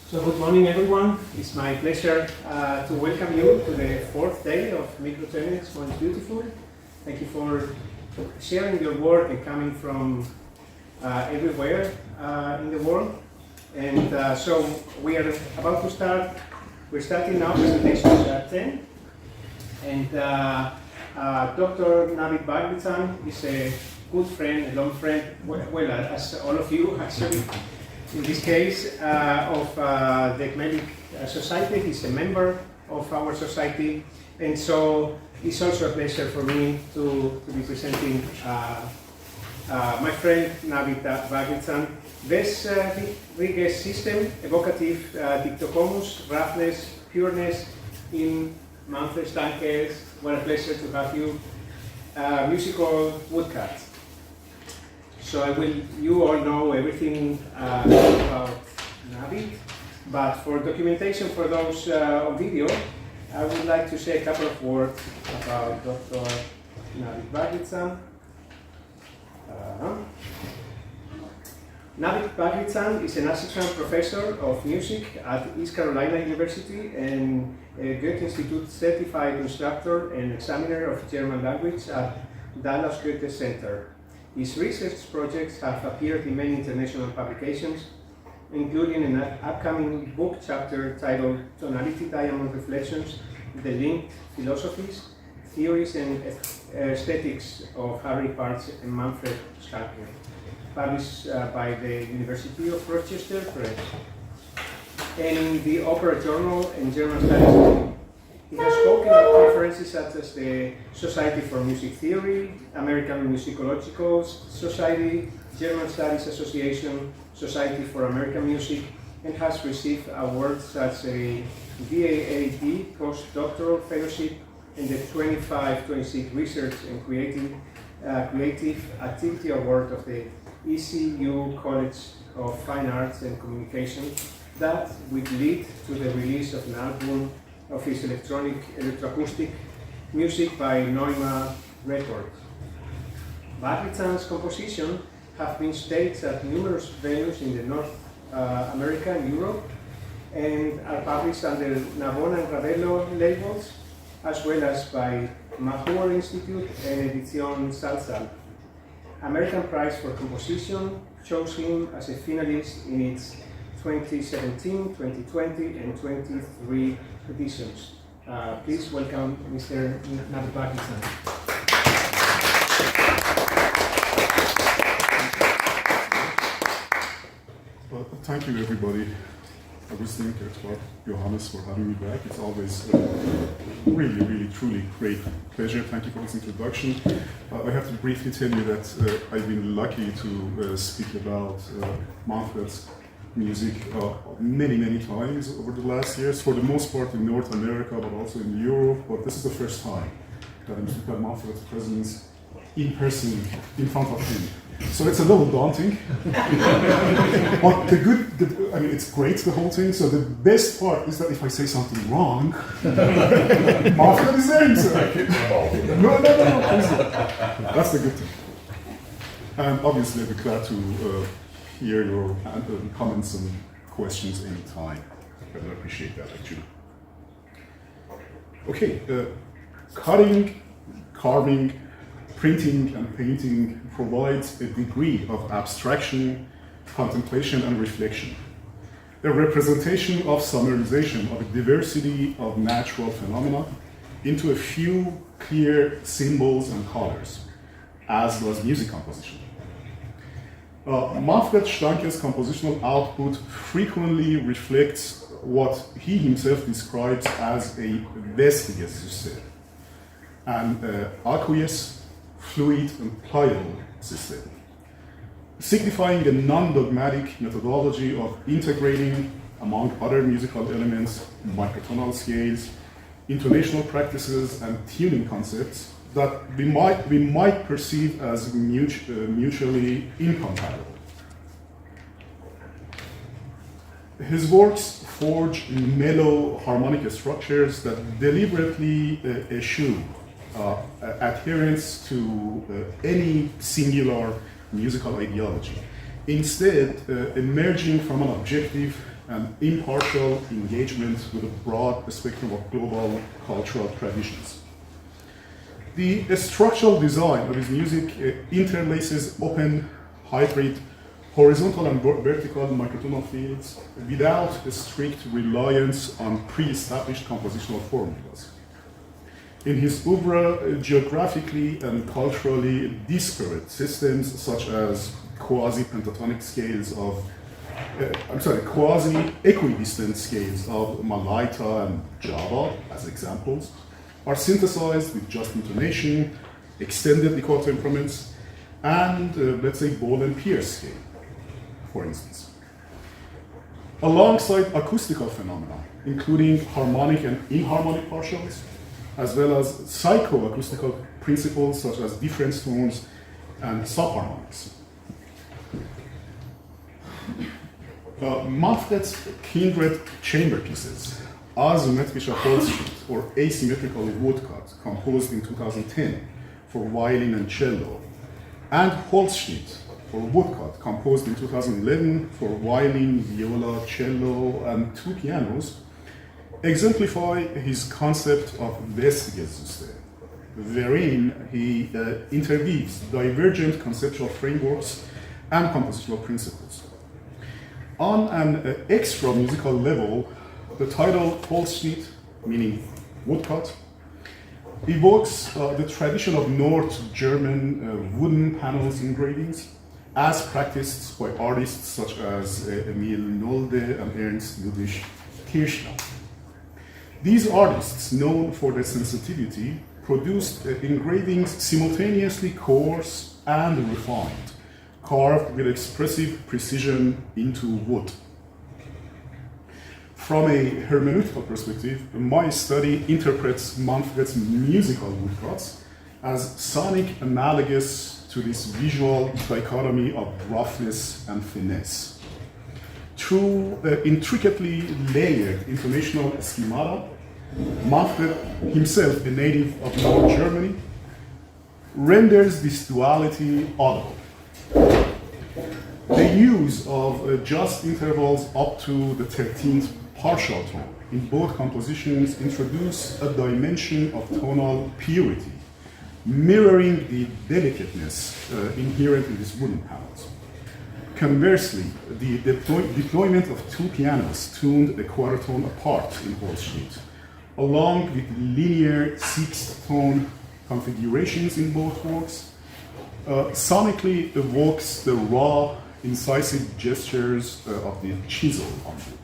So good morning, everyone. It's my pleasure to welcome you to the fourth day of Mikrotöne. It's beautiful. Thank you for sharing your work and coming from everywhere in the world. And so we are about to start. We're starting now presentations at 10. And Dr. Navid Bargrizan is a good friend, a long friend, well, as all of you actually. In this case, of the Ecumenic Society. He's a member of our society, and so it's also a pleasure for me to be presenting my friend Navid Bargrizan. Wässriges system, Evocative, Dichotomous, Roughness-Pureness in Manfred, Stahnkes. What a pleasure to have you. Musical Woodcuts. So you all know everything about Navid, but for documentation for those on video, I would like to say a couple of words about Dr. Navid Bargrizan. Navid Bargrizan is an assistant professor of music at East Carolina University and a Goethe Institute certified instructor and examiner of German language at Dallas Goethe Center. His research projects have appeared in many international publications, including an upcoming book chapter titled Tonality Diamond Reflections, The Linked Philosophies, Theories and Aesthetics of Harry Parts and Manfred, Stahnkes, published by the University of Rochester Press. And in the Opera Journal and German Studies. He has spoken at conferences such as the Society for Music Theory, American Musicological Society, German Studies Association, Society for American Music, and has received awards such as a DAAD postdoctoral fellowship and the 25-26 Research and Creative Activity Award of the ECU College of Fine Arts and Communication that would lead to the release of an album of his electroacoustic music by Neuma Records. Bargrizan's compositions have been staged at numerous venues in the North America and Europe, and are published under Navona and Ravello labels, as well as by Mahur Institute and Edición Salzburg. American Prize for Composition chose him as a finalist in its 2017, 2020, and 23 editions. Please welcome Mr. Navid Bargrizan. Well, thank you, everybody. I was thinking about Johannes for having me back. It's always a really, truly great pleasure. Thank you for this introduction. I have to briefly tell you that I've been lucky to speak about Manfred's music many times over the last years, for the most part in North America, but also in Europe. But this is the first time that I'm speaking about Manfred's presence in person in front of him. So it's a little daunting. But I mean, it's great, the whole thing. So the best part is that if I say something wrong, Manfred is there himself. No. That's the good thing. And obviously, I'd be glad to hear your comments and questions anytime. I would appreciate that, actually. Okay, cutting, carving, printing, and painting provides a degree of abstraction, contemplation, and reflection. A representation of summarization of a diversity of natural phenomena into a few clear symbols and colors, as does music composition. Manfred Stahnkes' compositional output frequently reflects what he himself describes as a Wässriges system, an aqueous, fluid, and pliable system, signifying a non-dogmatic methodology of integrating, among other musical elements, microtonal scales, intonational practices, and tuning concepts that we might perceive as mutually incompatible. His works forge mellow harmonic structures that deliberately eschew adherence to any singular musical ideology, instead emerging from an objective and impartial engagement with a broad spectrum of global cultural traditions. The structural design of his music interlaces open, hybrid, horizontal and vertical microtonal fields without a strict reliance on pre-established compositional formulas. In his oeuvre, geographically and culturally disparate systems such as quasi-pentatonic scales of, quasi-equidistant scales of Malaita and Java, as examples, are synthesized with just intonation, extended equal temperaments, and, let's say, Ball and Pierce scale, for instance. Alongside acoustical phenomena, including harmonic and inharmonic partials, as well as psychoacoustical principles such as difference tones and subharmonics. Manfred's kindred chamber pieces, asymmetrische Holzschnitt or asymmetrical woodcut, composed in 2010 for violin and cello, and Holzschnitt or woodcut, composed in 2011 for violin, viola, cello, and 2 pianos, exemplify his concept of Wässriges, wherein he interweaves divergent conceptual frameworks and compositional principles. On an extra musical level, the title Holzschnitt, meaning woodcut, evokes the tradition of North German wooden panels engravings, as practiced by artists such as Emil Nolde and Ernst Ludwig Kirchner. These artists, known for their sensitivity, produced engravings simultaneously coarse and refined, carved with expressive precision into wood. From a hermeneutical perspective, my study interprets Manfred's musical woodcuts as sonic analogous to this visual dichotomy of roughness and finesse. Through intricately layered intonational schemata, Manfred, himself a native of North Germany, renders this duality audible. The use of just intervals up to the 13th partial tone in both compositions introduce a dimension of tonal purity, mirroring the delicateness inherent in these wooden panels. Conversely, the deployment of 2 pianos tuned a quarter tone apart in Holzschnitt, along with linear 6th tone configurations in both works, sonically evokes the raw, incisive gestures of the chisel on wood.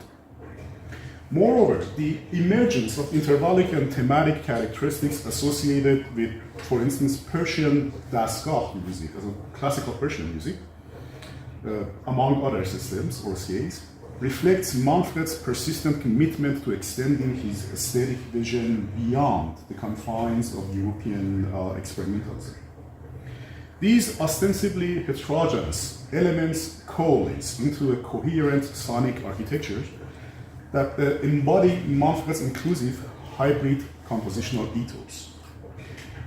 Moreover, the emergence of intervallic and thematic characteristics associated with, for instance, Persian Dastgah music, as a classical Persian music, among other systems or scales, reflects Manfred's persistent commitment to extending his aesthetic vision beyond the confines of European experimentalism. These ostensibly heterogeneous elements coalesce into a coherent sonic architecture that embody Manfred's inclusive hybrid compositional ethos.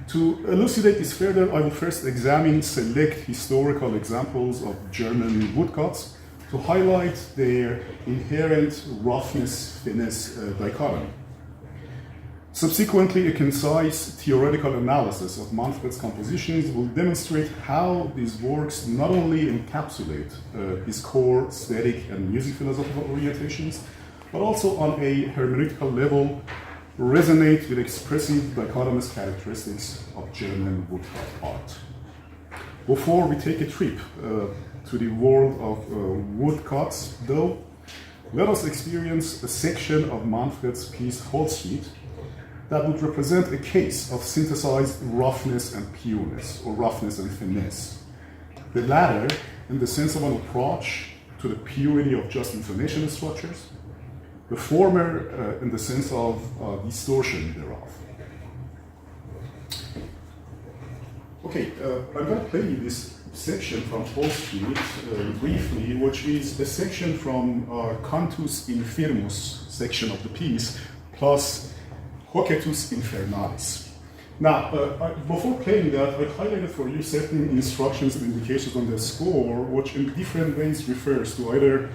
To elucidate this further, I will first examine select historical examples of German woodcuts to highlight their inherent roughness-finesse dichotomy. Subsequently, a concise theoretical analysis of Manfred's compositions will demonstrate how these works not only encapsulate his core aesthetic and music philosophical orientations, but also on a hermeneutical level resonate with expressive dichotomous characteristics of German woodcut art. Before we take a trip to the world of woodcuts, though, let us experience a section of Manfred's piece Holzschnitt that would represent a case of synthesized roughness and pureness, or roughness and finesse. The latter in the sense of an approach to the purity of just intonation structures, the former in the sense of distortion thereof. Okay, I'm going to play you this section from Holzschnitt briefly, which is a section from Cantus Infirmus section of the piece, plus Hocetus Infernalis. Now, before playing that, I highlighted for you certain instructions and indications on the score, which in different ways refers to either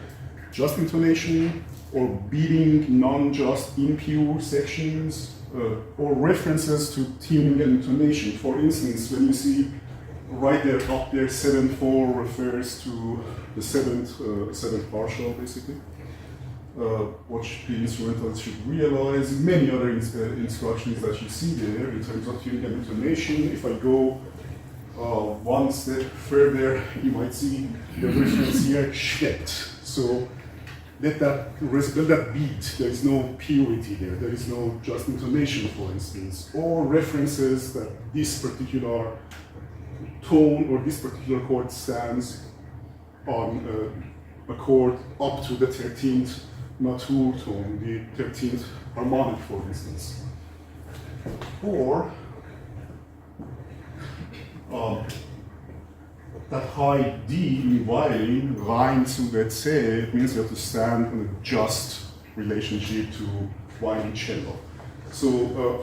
just intonation, or beating non-just impure sections, or references to tuning and intonation. For instance, when you see right there up there 7/4 refers to the seventh partial, basically. What the instrumentalists should realize, many other instructions that you see there in terms of tuning and intonation. If I go one step further, you might see the reference here, Schnitt. So let that beat, there is no purity there is no just intonation, for instance, or references that this particular tone or this particular chord stands on a chord up to the 13th natur tone, the 13th harmonic, for instance. Or that high D in violin, rein zu der C, it means you have to stand in a just relationship to violin cello. So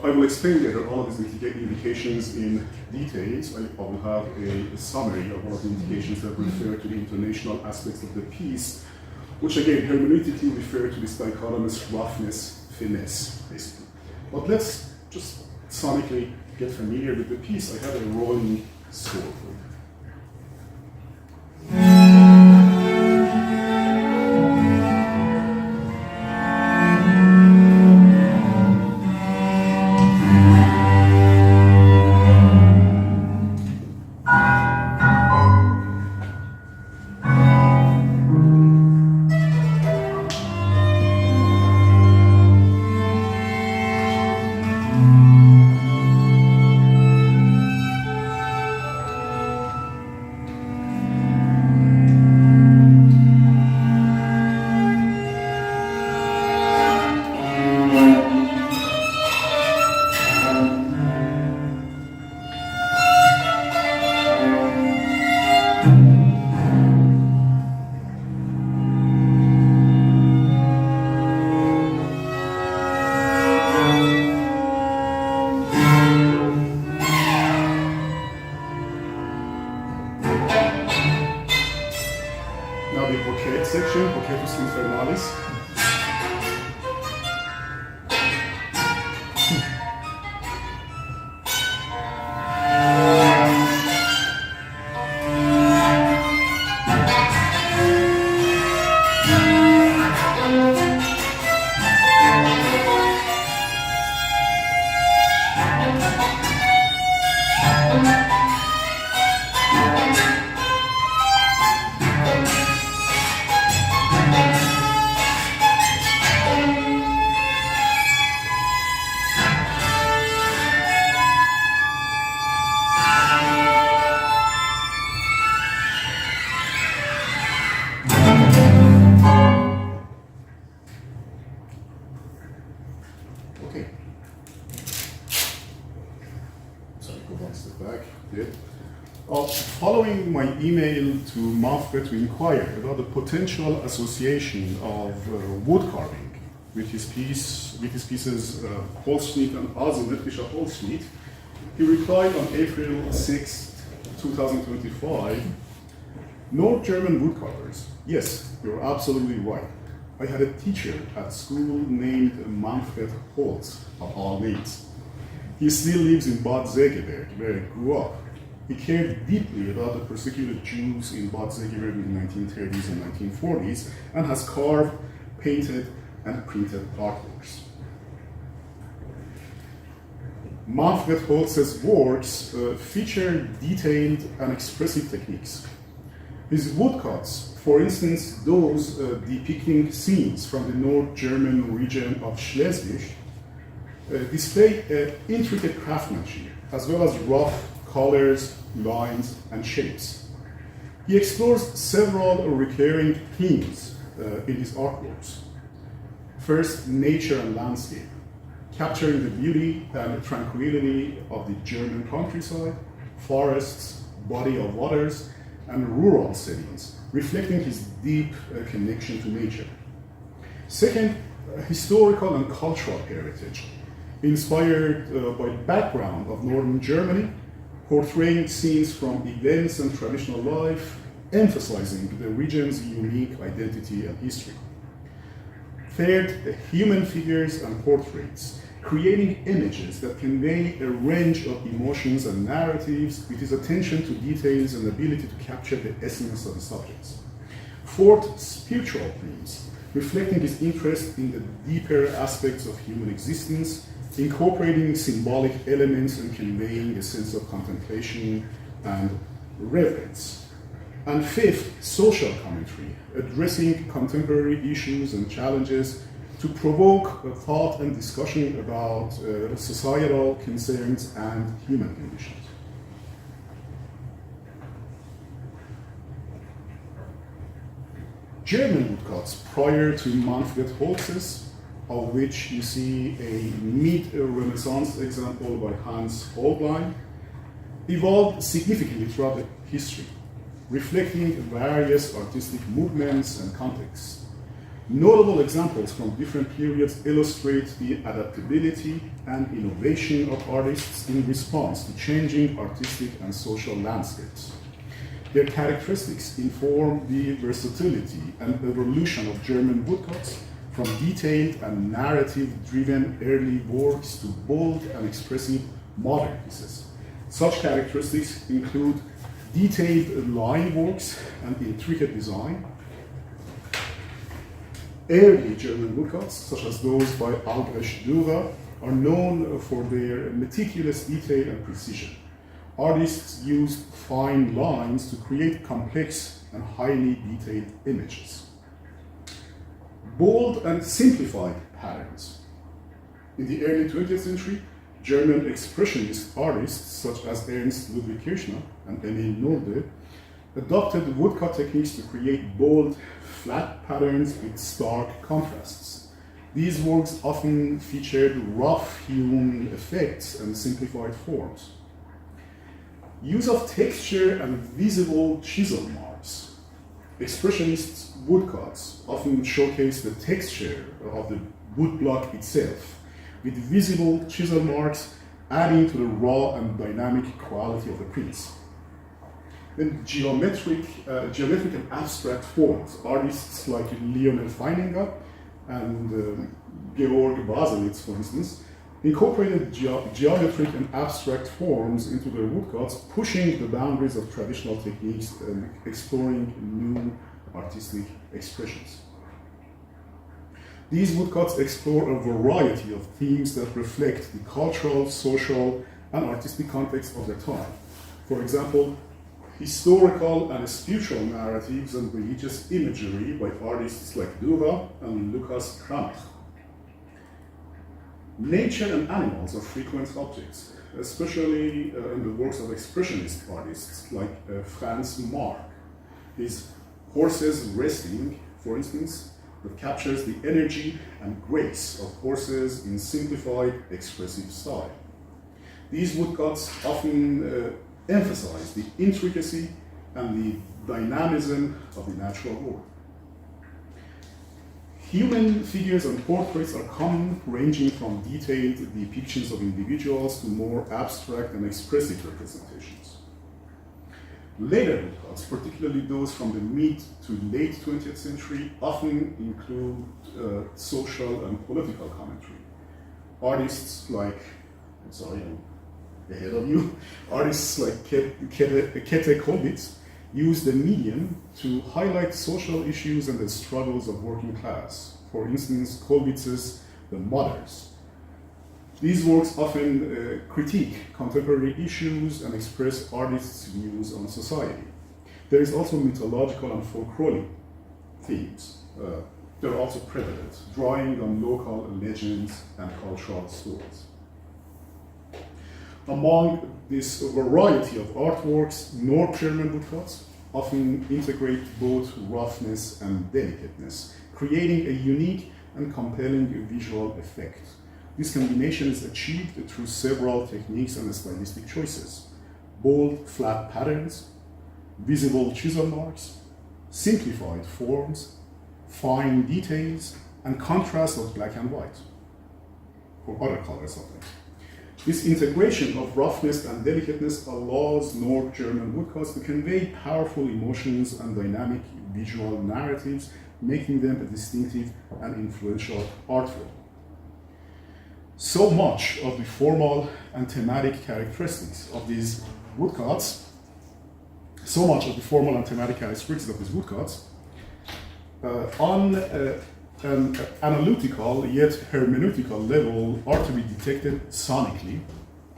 I will explain later all of these indications in details. I will have a summary of all of the indications that refer to the intonational aspects of the piece, which again hermeneutically refer to this dichotomous roughness-finesse, basically. But let's just sonically get familiar with the piece. I have a rolling score for you. Following my email to Manfred to inquire about the potential association of wood carving with his pieces Holzschnitt and asymmetrischer Holzschnitt, he replied on April 6, 2025, North German woodcarvers. Yes, you're absolutely right. I had a teacher at school named Manfred Holz, of all names. He still lives in Bad Segeberg, where I grew up. He cared deeply about the persecuted Jews in Bad Segeberg in the 1930s and 1940s, and has carved, painted, and printed artworks. Manfred Holz's works feature detailed and expressive techniques. His woodcuts, for instance, those depicting scenes from the North German region of Schleswig, display intricate craftsmanship, as well as rough colors, lines, and shapes. He explores several recurring themes in his artworks. First, nature and landscape, capturing the beauty and tranquility of the German countryside, forests, body of waters, and rural settings, reflecting his deep connection to nature. Second, historical and cultural heritage, inspired by the background of northern Germany, portraying scenes from events and traditional life, emphasizing the region's unique identity and history. Third, human figures and portraits, creating images that convey a range of emotions and narratives with his attention to details and ability to capture the essence of the subjects. Fourth, spiritual themes, reflecting his interest in the deeper aspects of human existence, incorporating symbolic elements and conveying a sense of contemplation and reverence. And fifth, social commentary, addressing contemporary issues and challenges to provoke a thought and discussion about societal concerns and human conditions. German woodcuts prior to Manfred Holz's, of which you see a mid-Renaissance example by Hans Holbein, evolved significantly throughout the history, reflecting various artistic movements and contexts. Notable examples from different periods illustrate the adaptability and innovation of artists in response to changing artistic and social landscapes. Their characteristics inform the versatility and evolution of German woodcuts, from detailed and narrative-driven early works to bold and expressive modern pieces. Such characteristics include detailed line works and intricate design. Early German woodcuts, such as those by Albrecht Dürer, are known for their meticulous detail and precision. Artists used fine lines to create complex and highly detailed images. Bold and simplified patterns. In the early 20th century, German expressionist artists such as Ernst Ludwig Kirchner and Emil Nolde adopted woodcut techniques to create bold, flat patterns with stark contrasts. These works often featured rough-hewn effects and simplified forms. Use of texture and visible chisel marks. Expressionist woodcuts often showcase the texture of the woodblock itself, with visible chisel marks adding to the raw and dynamic quality of the prints. Then geometric and abstract forms. Artists like Lionel Feininger and Georg Baselitz, for instance, incorporated geometric and abstract forms into their woodcuts, pushing the boundaries of traditional techniques and exploring new artistic expressions. These woodcuts explore a variety of themes that reflect the cultural, social, and artistic context of their time. For example, historical and spiritual narratives and religious imagery by artists like Dürer and Lukas Kramach. Nature and animals are frequent subjects, especially in the works of expressionist artists like Franz Marc. His Horses Resting, for instance, that captures the energy and grace of horses in simplified, expressive style. These woodcuts often emphasize the intricacy and the dynamism of the natural world. Human figures and portraits are common, ranging from detailed depictions of individuals to more abstract and expressive representations. Later woodcuts, particularly those from the mid to late 20th century, often include social and political commentary. Artists like, I'm ahead of you, artists like Käthe Kollwitz use the medium to highlight social issues and the struggles of working class. For instance, Kollwitz's The Mothers. These works often critique contemporary issues and express artists' views on society. There is also mythological and folkloric themes. They're also prevalent, drawing on local legends and cultural stories. Among this variety of artworks, North German woodcuts often integrate both roughness and delicateness, creating a unique and compelling visual effect. This combination is achieved through several techniques and stylistic choices: bold, flat patterns, visible chisel marks, simplified forms, fine details, and contrast of black and white, or other colors of them. This integration of roughness and delicateness allows North German woodcuts to convey powerful emotions and dynamic visual narratives making them a distinctive and influential art form. So much of the formal and thematic characteristics of these woodcuts, on an analytical yet hermeneutical level are to be detected sonically,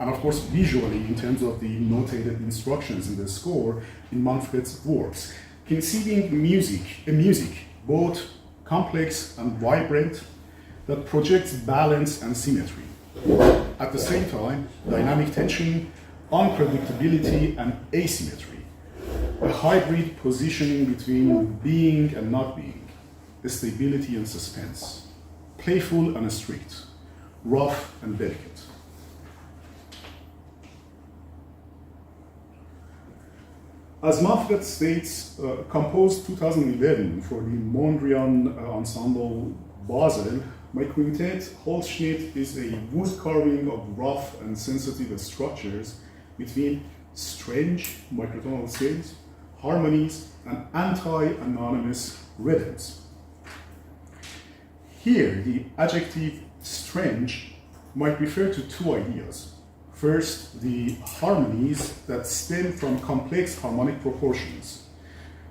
and of course visually in terms of the notated instructions in the score in Manfred's works, conceiving a music both complex and vibrant that projects balance and symmetry. At the same time, dynamic tension, unpredictability, and asymmetry. A hybrid positioning between being and not being, stability and suspense, playful and strict, rough and delicate. As Manfred states, composed 2011 for the Mondrian Ensemble Basel, my quintet Holzschnitt is a wood carving of rough and sensitive structures between strange microtonal scales, harmonies, and anti-anonymous rhythms. Here, the adjective strange might refer to two ideas. First, the harmonies that stem from complex harmonic proportions,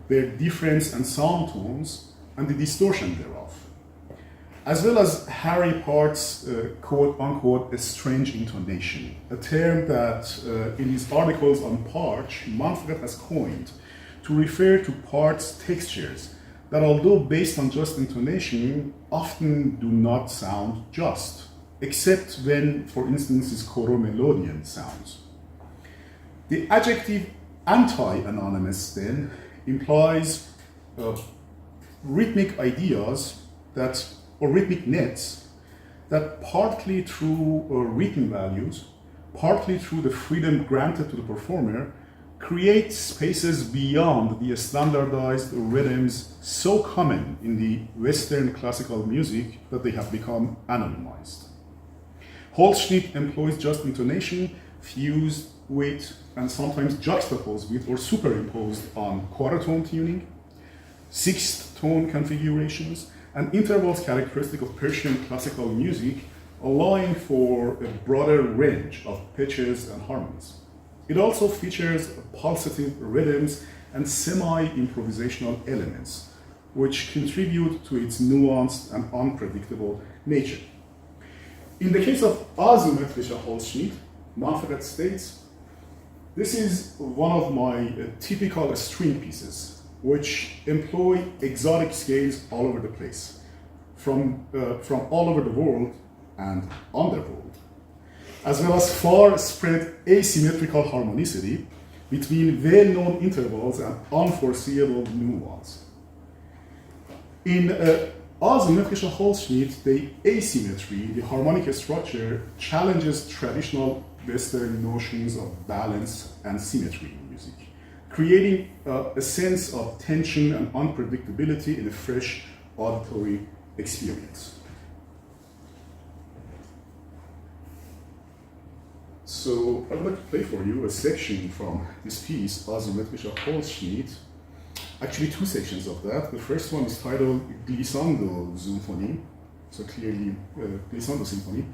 their difference and sound tones, and the distortion thereof, as well as Harry Part's quote-unquote strange intonation, a term that in his articles on Parch, Manfred has coined to refer to Part's textures that, although based on just intonation, often do not sound just, except when, for instance, his choromelodian sounds. The adjective anti-anonymous then implies rhythmic ideas that, or rhythmic nets, that partly through written values, partly through the freedom granted to the performer, create spaces beyond the standardized rhythms so common in the Western classical music that they have become anonymized. Holzschnitt employs just intonation fused with and sometimes juxtaposed with or superimposed on quarter-tone tuning, sixth tone configurations, and intervals characteristic of Persian classical music, allowing for a broader range of pitches and harmonies. It also features pulsative rhythms and semi-improvisational elements, which contribute to its nuanced and unpredictable nature. In the case of Asymmetrischer Holzschnitt, Manfred states, this is one of my typical string pieces, which employ exotic scales all over the place, from all over the world and underworld, as well as far-spread asymmetrical harmonicity between well-known intervals and unforeseeable new ones. In Asymmetrischer Holzschnitt, the asymmetry, the harmonic structure, challenges traditional Western notions of balance and symmetry in music, creating a sense of tension and unpredictability in a fresh auditory experience. So I would like to play for you a section from this piece, Asymmetrischer Holzschnitt. Actually, two sections of that. The first one is titled Glissando Symphony, so clearly Glissando Symphony.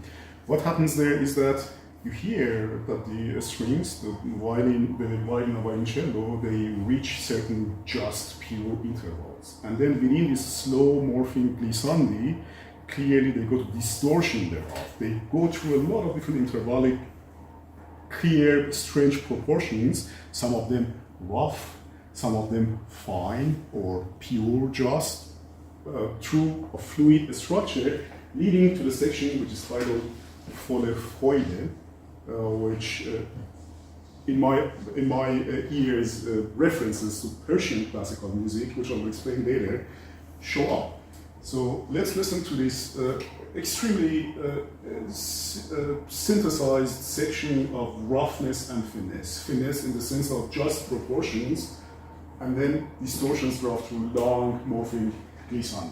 What happens there is that you hear that the strings, the violin and violoncello, they reach certain just pure intervals. And then within this slow morphing glissandi, clearly they go to distortion thereof. They go through a lot of different intervallic, clear, strange proportions, some of them rough, some of them fine or pure just, through a fluid structure, leading to the section which is titled Volle Freude, which in my ears references to Persian classical music, which I will explain later, show up. So let's listen to this extremely synthesized section of roughness and finesse. Finesse in the sense of just proportions, and then distortions draw through long morphing glissandi.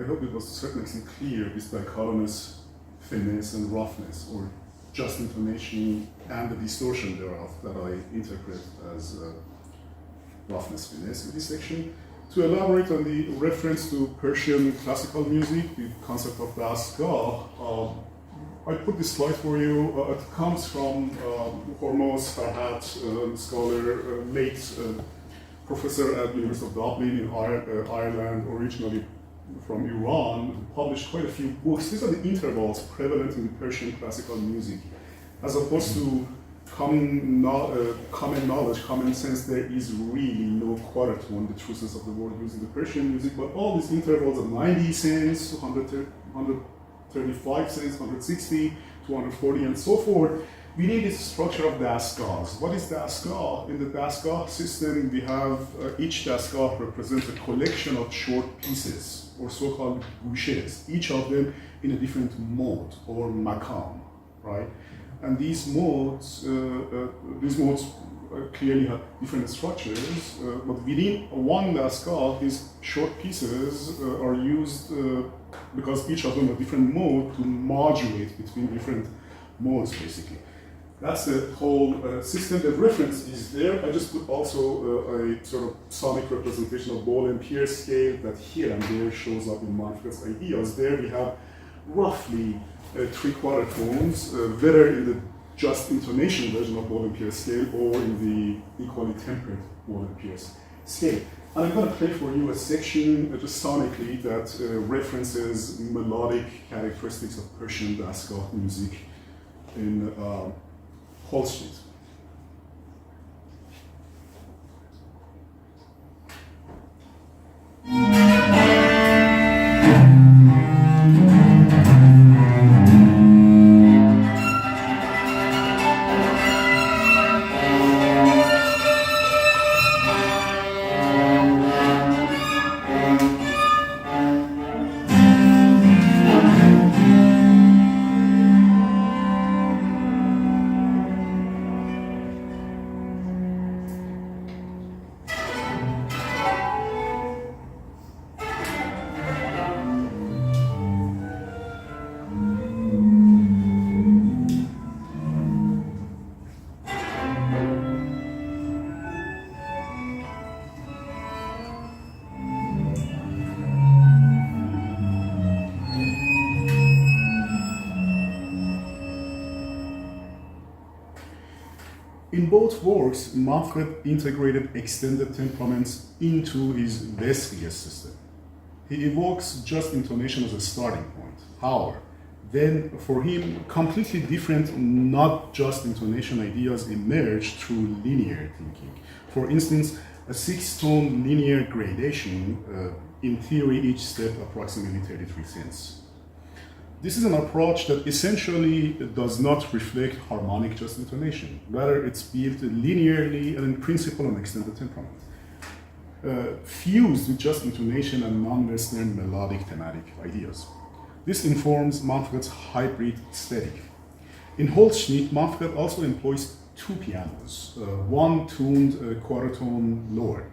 I hope it was to a certain extent clear, this dichotomous finesse and roughness, or just intonation and the distortion thereof, that I interpret as roughness finesse in this section. To elaborate on the reference to Persian classical music, the concept of Dastgah, I put this slide for you. It comes from Hormoz Farhat, scholar, late professor at the University of Dublin in Ireland, originally from Iran, who published quite a few books. These are the intervals prevalent in the Persian classical music. As opposed to common knowledge, common sense, there is really no quarter tone, the true sense of the word, using the Persian music, but all these intervals of 90 cents, 135 cents, 160, 240, and so forth, we need this structure of Dastgahs. What is Dastgah? In the Dastgah system, we have each Dastgah represents a collection of short pieces, or so-called gushes, each of them in a different mode, or makam, right? And these modes clearly have different structures, but within one Dastgah, these short pieces are used because each of them have different mode to modulate between different modes, basically. That's the whole system. The reference is there. I just put also a sort of sonic representation of ball and Pierce scale that here and there shows up in Manfred's ideas. There we have roughly 3/4 tones, whether in the just intonation version of ball and Pierce scale or in the equally tempered ball and Pierce scale. And I'm going to play for you a section just sonically that references melodic characteristics of Persian Dastgah music in Holstein. In both works, Manfred integrated extended temperaments into his Wässriges system. He evokes just intonation as a starting point. However, then for him, completely different, not just intonation ideas emerge through linear thinking. For instance, a 6-tone linear gradation, in theory, each step approximately 33 cents. This is an approach that essentially does not reflect harmonic just intonation. Rather, it's built linearly and in principle on extended temperament, fused with just intonation and non-Western melodic thematic ideas. This informs Manfred's hybrid aesthetic. In Holzschnitt, Manfred also employs two pianos, one tuned quarter tone lower,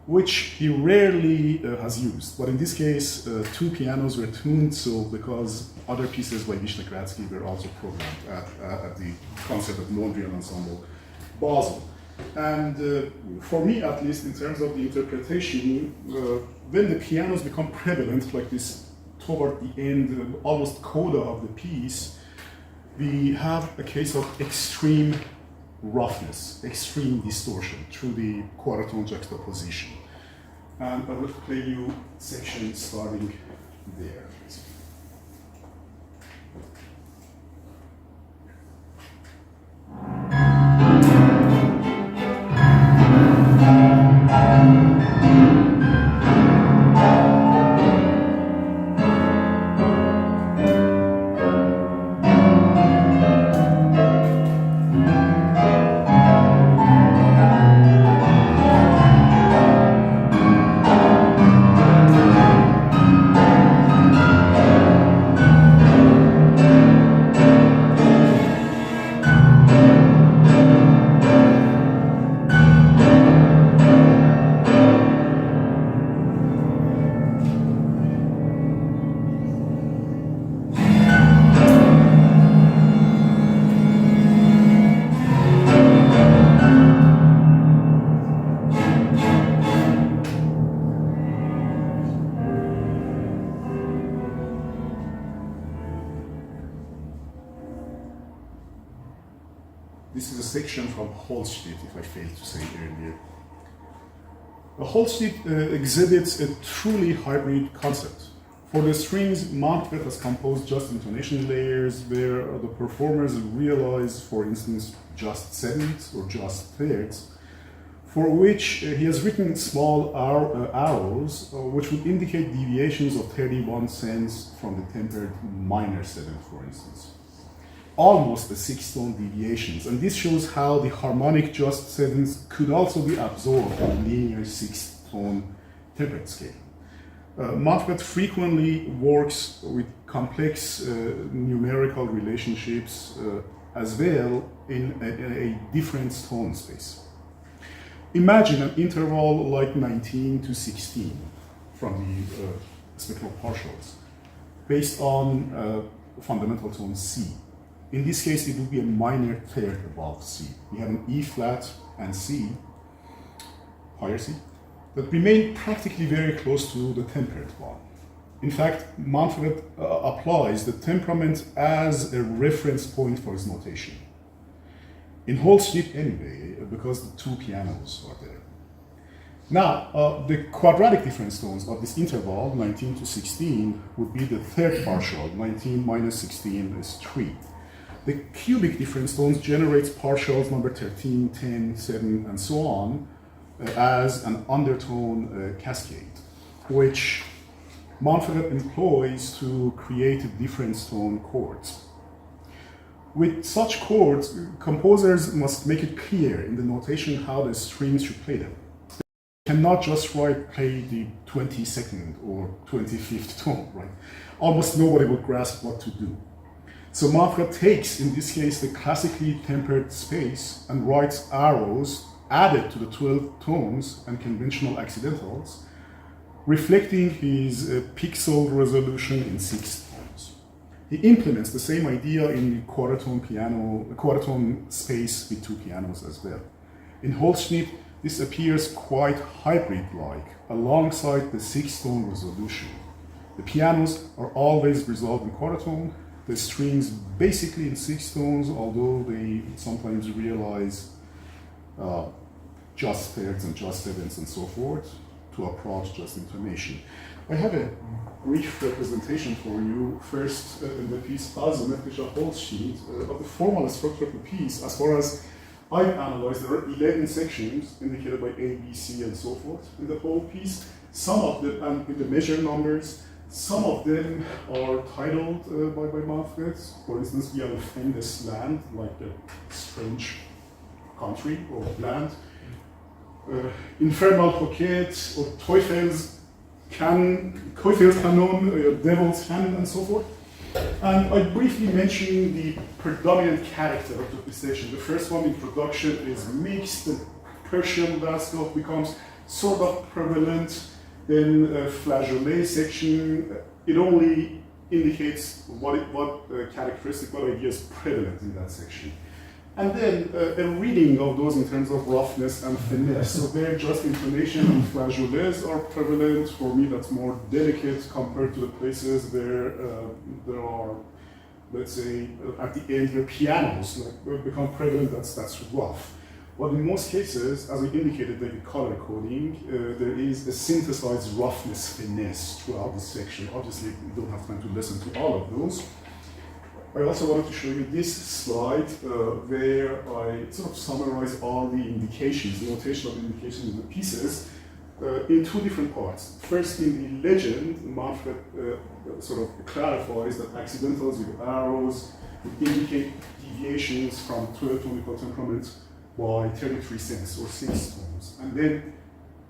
which he rarely has used. But in this case, two pianos were tuned so because other pieces by Vishnegradsky were also programmed at the Concert of Mondrian Ensemble, Basel. And for me, at least, in terms of the interpretation, when the pianos become prevalent like this toward the end, almost coda of the piece, we have a case of extreme roughness, extreme distortion through the quarter tone juxtaposition. And I will play you sections starting there. section from Holstedt, if I failed to say earlier. Holstedt exhibits a truly hybrid concept. For the strings, Manfred has composed just intonation layers where the performers realize, for instance, just sevenths or just thirds, for which he has written small arrows which would indicate deviations of 31 cents from the tempered minor seventh, for instance. Almost the 6-tone deviations, and this shows how the harmonic just sevenths could also be absorbed in linear 6-tone tempered scale. Manfred frequently works with complex numerical relationships as well in a different tone space. Imagine an interval like 19 to 16 from the spectral partials based on fundamental tone C. In this case, it would be a minor third above C. We have an E flat and C, higher C, that remain practically very close to the tempered one. In fact, Manfred applies the temperament as a reference point for his notation. In Holstedt anyway, because the two pianos are there. Now, the quadratic difference tones of this interval, 19 to 16, would be the third partial. 19 minus 16 is 3. The cubic difference tones generates partials number 13, 10, 7, and so on, as an undertone cascade, which Manfred employs to create difference tone chords. With such chords, composers must make it clear in the notation how the strings should play them. They cannot just play the 22nd or 25th tone, right? Almost nobody would grasp what to do. So Manfred takes, in this case, the classically tempered space and writes arrows added to the 12 tones and conventional accidentals, reflecting his pixel resolution in 6 tones. He implements the same idea in the quarter-tone space with 2 pianos as well. In Holstedt, this appears quite hybrid-like, alongside the 6-tone resolution. The pianos are always resolved in quarter-tone, the strings basically in 6 tones, although they sometimes realize just thirds and just sevenths and so forth to approach just intonation. I have a brief representation for you, first in the piece Asymmetrischer Holstedt, of the formal structure of the piece. As far as I've analyzed, there are 11 sections indicated by A, B, C, and so forth in the whole piece. Some of them, and with the measure numbers, some of them are titled by Manfred. For instance, we have a famous land, like a strange country or land. Infernal Hoket or Teufelskanon, Devil's Cannon, and so forth. And I briefly mentioned the predominant character of the section. The first one, introduction, is mixed. The Persian landscape becomes sort of prevalent. Then flageolet section, it only indicates what characteristic, what idea is prevalent in that section. And then a reading of those in terms of roughness and finesse. So there, just intonation and flageolets are prevalent. For me, that's more delicate compared to the places where there are, let's say, at the end, where pianos become prevalent. That's rough. But in most cases, as I indicated, like the color coding, there is a synthesized roughness finesse throughout this section. Obviously, we don't have time to listen to all of those. I also wanted to show you this slide where I sort of summarize all the indications, the notational indications in the pieces in 2 different parts. First, in the legend, Manfred sort of clarifies that accidentals with arrows would indicate deviations from 12 tonical temperament by 33 cents or 6 tones. And then,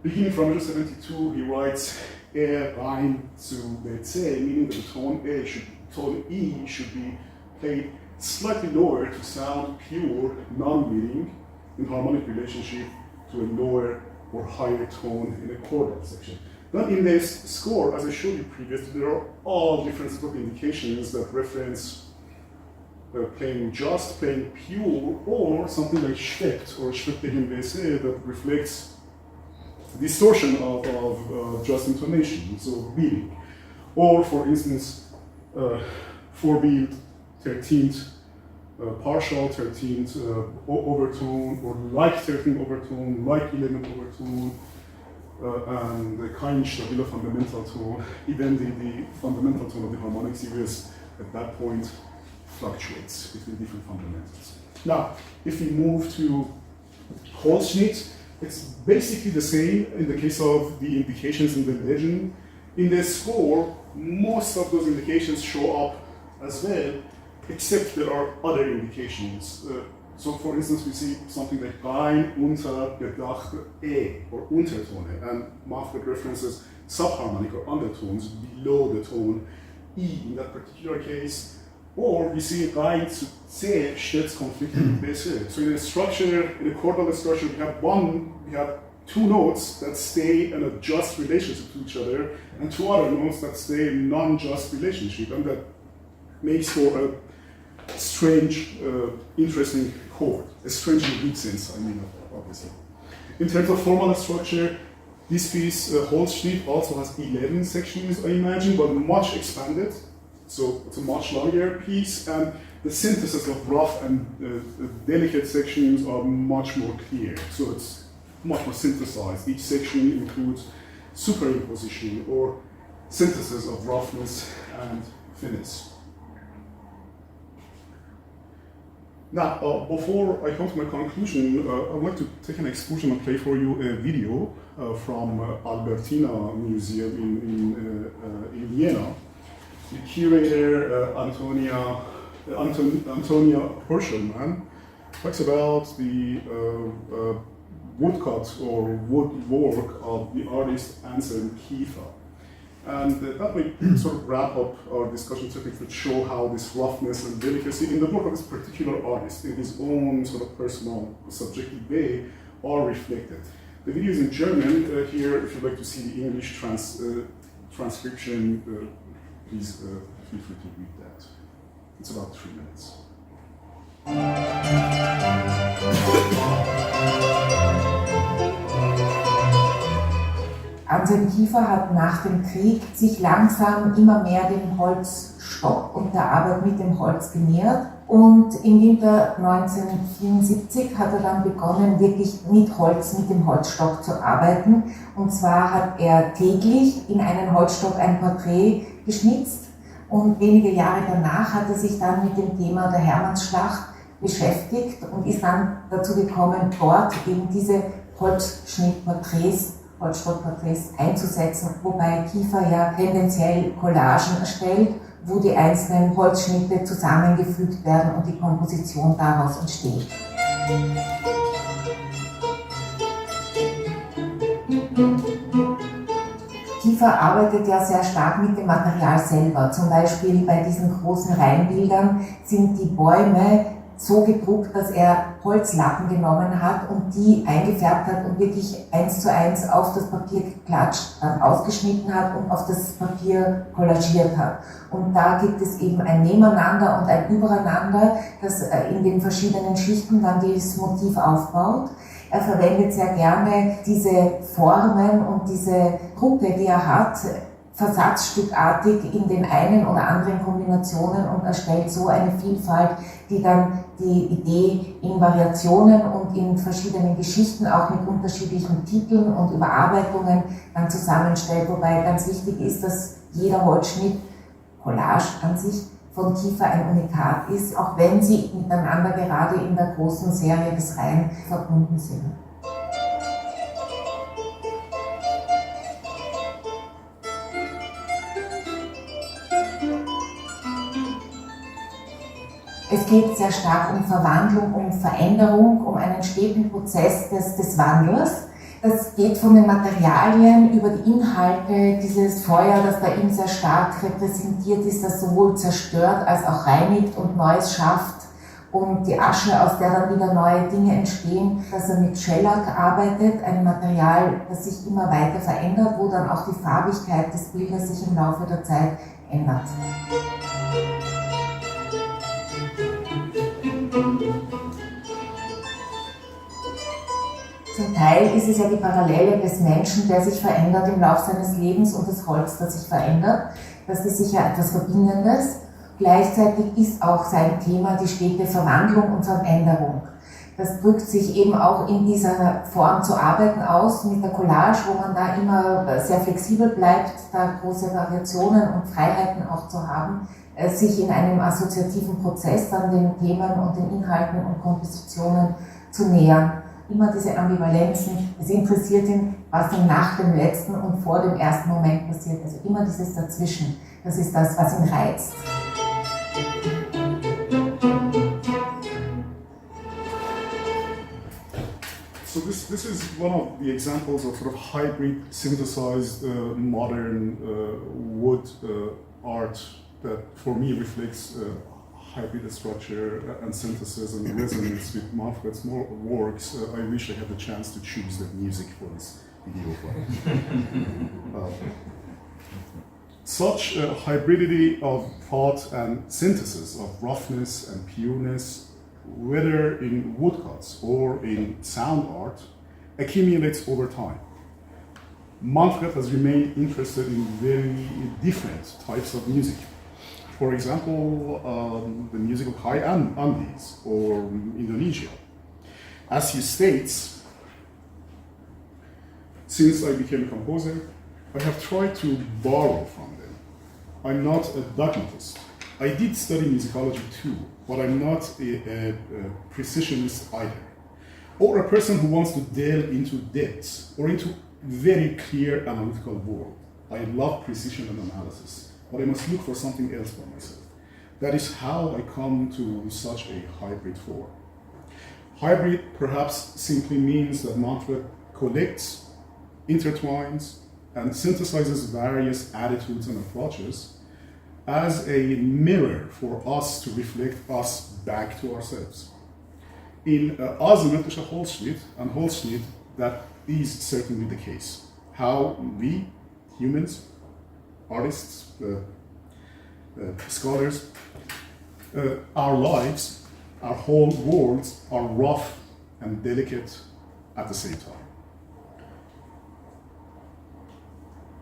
beginning from measure 72, he writes rein zu C, meaning that the tone E should be played slightly lower to sound pure, non-leading in harmonic relationship to a lower or higher tone in a chordal section. Then in this score, as I showed you previously, there are all different sort of indications that reference playing just, playing pure, or something like schweckt or Schwecktegenwese that reflects distortion of just intonation, so beating. Or, for instance, Vorbild 13th partial 13th overtone, or like 13th overtone, like 11th overtone, and the kind stabile fundamental tone. Even the fundamental tone of the harmonic series at that point fluctuates between different fundamentals. Now, if we move to Holzschnitt, it's basically the same in the case of the indications in the legend. In the score, most of those indications show up as well, except there are other indications. So for instance, we see something like rein unter gedachte E, or Untertone, and Manfred references subharmonic or undertones below the tone E in that particular case. Or we see rein zu C stets Konflikte mit BC. So in a structure, in a chordal structure, we have two notes that stay in a just relationship to each other, and two other notes that stay in non-just relationship, and that makes for a strange, interesting chord. A strange in a good sense, I mean, obviously. In terms of formal structure, this piece, Holzschnitt, also has 11 sections, I imagine, but much expanded. So it's a much longer piece, and the synthesis of rough and delicate sections are much more clear. So it's much more synthesized. Each section includes superimposition or synthesis of roughness and finesse. Now, before I come to my conclusion, I'd like to take an excursion and play for you a video from Albertina Museum in Vienna. The curator, Antonia Hirschelmann, talks about the woodcut or woodwork of the artist Anselm Kiefer. And that may sort of wrap up our discussion topics that show how this roughness and delicacy in the work of this particular artist, in his own sort of personal, subjective way, are reflected. The video is in German. Here, if you'd like to see the English transcription, please feel free to read that. It's about 3 minutes. Anselm Kiefer hat nach dem Krieg sich langsam immer mehr dem Holzstock und der Arbeit mit dem Holz genähert. Und im Winter 1974 hat er dann begonnen, wirklich mit Holz, mit dem Holzstock zu arbeiten. Und zwar hat er täglich in einen Holzstock ein Porträt geschnitzt. Und wenige Jahre danach hat er sich dann mit dem Thema der Hermannsschlacht beschäftigt und ist dann dazu gekommen, dort eben diese Holzschnittporträts, Holzstockporträts einzusetzen, wobei Kiefer ja tendenziell Collagen erstellt, wo die einzelnen Holzschnitte zusammengefügt werden und die Komposition daraus entsteht. Kiefer arbeitet ja sehr stark mit dem Material selber. Zum Beispiel bei diesen großen Reinbildern sind die Bäume so gedruckt, dass er Holzlappen genommen hat und die eingefärbt hat und wirklich 1:1 auf das Papier geklatscht, dann ausgeschnitten hat und auf das Papier collagiert hat. Und da gibt es eben ein Nebeneinander und ein Übereinander, das in den verschiedenen Schichten dann dieses Motiv aufbaut. Er verwendet sehr gerne diese Formen und diese Gruppe, die er hat, versatzstückartig in den einen oder anderen Kombinationen und erstellt so eine Vielfalt, die dann die Idee in Variationen und in verschiedenen Geschichten, auch mit unterschiedlichen Titeln und Überarbeitungen dann zusammenstellt. Wobei ganz wichtig ist, dass jeder Holzschnitt, Collage an sich, von Kiefer ein Unikat ist, auch wenn sie miteinander gerade in der großen Serie des Rhein verbunden sind. Es geht sehr stark um Verwandlung, um Veränderung, um einen steten Prozess des Wandels. Das geht von den Materialien über die Inhalte, dieses Feuer, das bei ihm sehr stark repräsentiert ist, das sowohl zerstört als auch reinigt und Neues schafft, und die Asche, aus der dann wieder neue Dinge entstehen, dass er mit Schellack arbeitet, ein Material, das sich immer weiter verändert, wo dann auch die Farbigkeit des Bildes sich im Laufe der Zeit ändert. Zum Teil ist es ja die Parallele des Menschen, der sich verändert im Laufe seines Lebens, und das Holz, das sich verändert. Das ist sicher etwas Verbindendes. Gleichzeitig ist auch sein Thema die stete Verwandlung und Veränderung. Das drückt sich eben auch in dieser Form zu arbeiten aus, mit der Collage, wo man da immer sehr flexibel bleibt, da große Variationen und Freiheiten auch zu haben, sich in einem assoziativen Prozess dann den Themen und den Inhalten und Kompositionen zu nähern. Immer diese Ambivalenzen, es interessiert ihn, was dann nach dem letzten und vor dem ersten Moment passiert. Also immer dieses Dazwischen, das ist das, was ihn reizt. So this is one of the examples of sort of hybrid synthesized modern wood art that for me reflects hybrid structure and synthesis and resonance with Manfred's works. I wish I had the chance to choose the music for this video. Such a hybridity of thought and synthesis of roughness and pureness, whether in woodcuts or in sound art, accumulates over time. Manfred has remained interested in very different types of music. For example, the music of High Andes or Indonesia. As he states, since I became a composer, I have tried to borrow from them. I'm not a dogmatist. I did study musicology too, but I'm not a precisionist either. Or a person who wants to delve into depths or into very clear analytical world. I love precision and analysis, but I must look for something else for myself. That is how I come to such a hybrid form. Hybrid perhaps simply means that Manfred collects, intertwines, and synthesizes various attitudes and approaches as a mirror for us to reflect us back to ourselves. In asymmetrischer Holzschnitt and Holzschnitt, that is certainly the case. How we, humans, artists, scholars, our lives, our whole worlds are rough and delicate at the same time.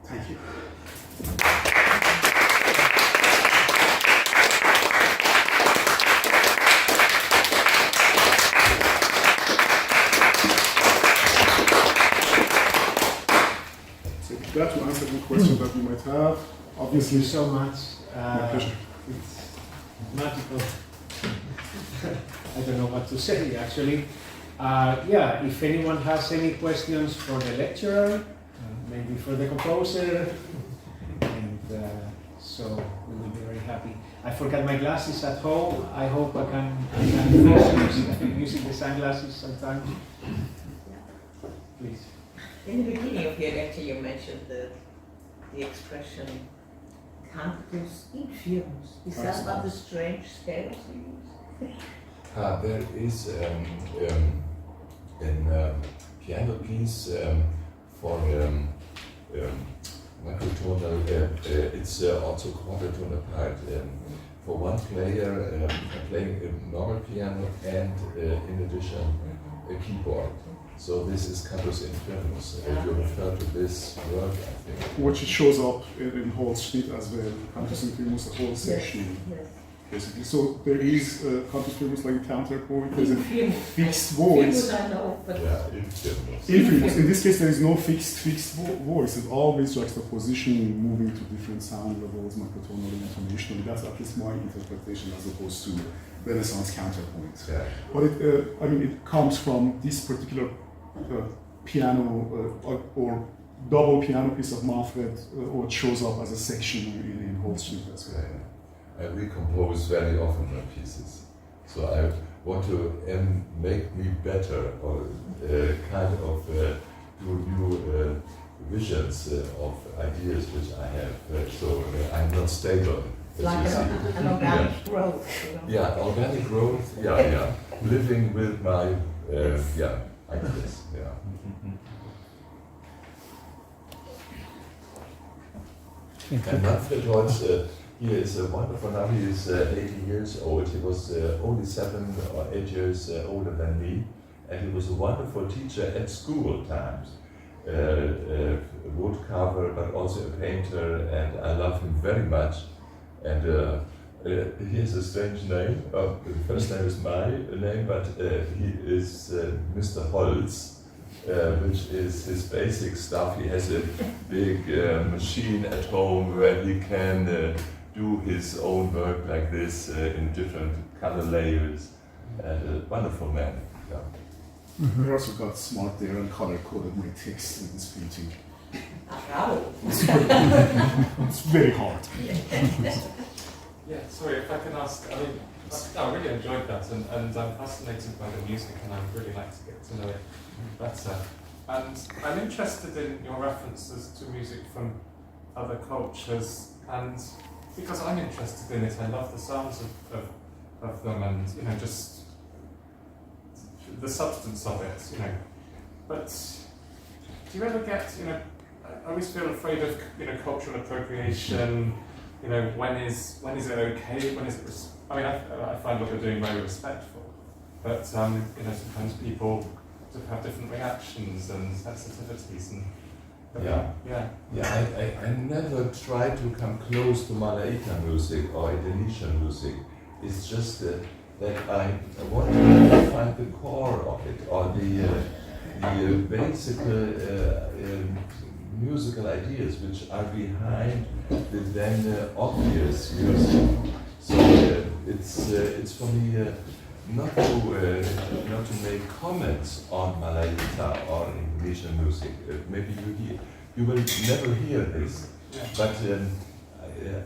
Thank you. So that to answer the question that you might have, obviously. Thank you so much. My pleasure. It's magical. I don't know what to say actually. Yeah, if anyone has any questions for the lecturer, maybe for the composer, and so we will be very happy. I forgot my glasses at home. I hope I can use the sunglasses sometime. Please. In the beginning of your lecture, you mentioned the expression "cantus infirmus." Is that not a strange scale to use? There is a piano piece for microtonal. It's also quarter-tonal part. For one player playing a normal piano and, in addition, a keyboard. So this is cantus infirmus. You refer to this work, I think. Which it shows up in Holzschnitt as well. Cantus infirmus, the whole section. Yes. Basically, so there is cantus infirmus like a counterpoint. There's a Infirmus. fixed voice. I know, but Yeah, infirmus. Infirmus. In this case, there is no fixed voice. It's always juxtaposition, moving to different sound levels, microtonal and intonational. That's at least my interpretation, as opposed to Renaissance counterpoint. Yeah. But it comes from this particular piano or double piano piece of Manfred, or it shows up as a section in Holzschnitt as well. I recompose very often my pieces, so I want to make me better, or kind of do new visions of ideas which I have. So I'm not stable. it's like an organic growth. You know? Yeah, organic growth. Yeah. Living with my ideas. Yeah. And Manfred Holz, he is wonderful now. He is 80 years old. He was only 7 or 8 years older than me, and he was a wonderful teacher at school times. Woodcarver, but also a painter, and I love him very much. And He has a strange name. The first name is my name, but he is Mr. Holz, which is his basic stuff. He has a big machine at home where he can do his own work like this in different color layers. And a wonderful man. Yeah. I also got smart there and color coded my text in this painting. Bravo. It's very hard. Yeah, sorry, if I can ask, I mean, I really enjoyed that, and I'm fascinated by the music, and I'd really like to get to know it better. And I'm interested in your references to music from other cultures, and because I'm interested in it, I love the sounds of them, and, you know, just the substance of it, you know. But do you ever get, you know, I always feel afraid of, you know, cultural appropriation. You know, when is it okay? When is it? I mean, I find what you're doing very respectful, but you know, sometimes people have different reactions and sensitivities, and I never try to come close to Malaita music or Indonesian music. It's just that I want to find the core of it, or the basic musical ideas which are behind the then obvious music. So it's for me not to make comments on Malaita or Indonesian music. Maybe you will never hear this, but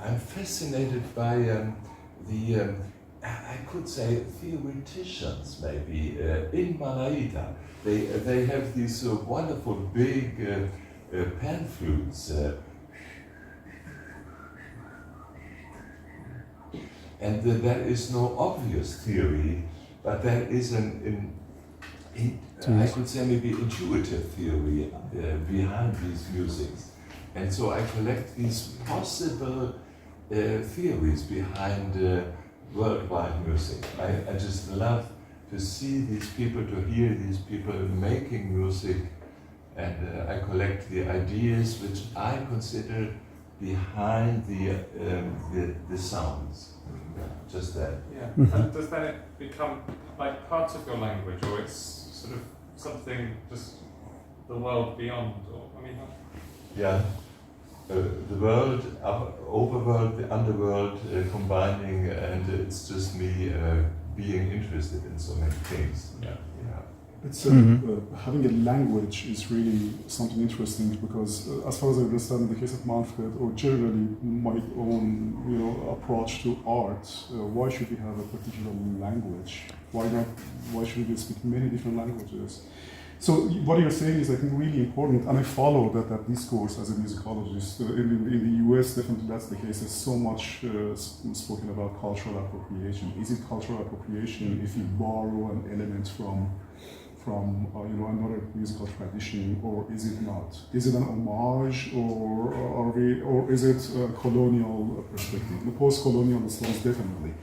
I'm fascinated by the I could say theoreticians maybe in Malaita. They have these wonderful big pan flutes, and there is no obvious theory, but there is I could say maybe intuitive theory behind these musics, and so I collect these possible theories behind worldwide music. I just love to see these people, to hear these people making music. And I collect the ideas which I consider behind the sounds. Just that. Yeah. And does then it become like part of your language, or it's sort of something just the world beyond? Or I mean. Yeah. The world, overworld, the underworld combining, and it's just me being interested in so many things. Yeah. It's having a language is really something interesting, because as far as I understand, in the case of Manfred, or generally my own approach to art, why should we have a particular language? Why should we speak many different languages? So what you're saying is, I think, really important, and I follow that discourse as a musicologist. In the US, definitely that's the case. There's so much spoken about cultural appropriation. Is it cultural appropriation if you borrow an element from another musical tradition, or is it not? Is it an homage, or is it a colonial perspective? The post-colonial response, definitely.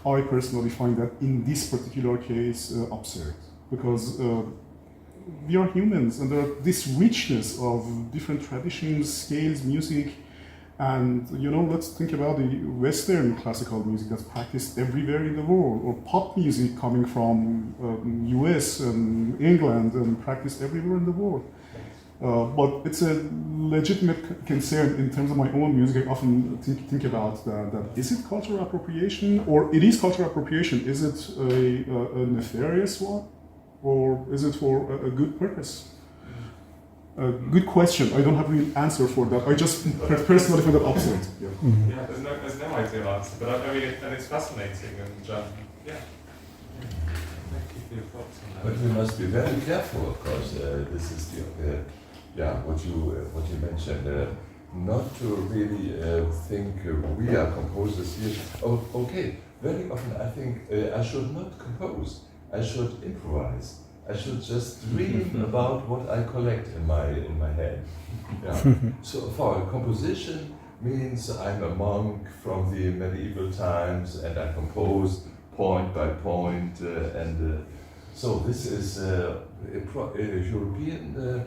I personally find that in this particular case absurd, because we are humans, and there are this richness of different traditions, scales, music, and let's think about the Western classical music that's practiced everywhere in the world, or pop music coming from US and England and practiced everywhere in the world. But it's a legitimate concern in terms of my own music. I often think about that. Is it cultural appropriation, or it is cultural appropriation? Is it a nefarious one, or is it for a good purpose? Good question. I don't have a real answer for that. I just personally find that absurd. Yeah. Yeah, there's no ideal answer, but I mean, and it's fascinating, and yeah. Thank you for your thoughts on that. But we must be very careful, of course. This is what you mentioned. Not to really think we are composers here. Oh, okay. Very often I think I should not compose. I should improvise. I should just dream about what I collect in my head. Yeah. So for composition means I'm a monk from the medieval times, and I compose point by point, and so this is a European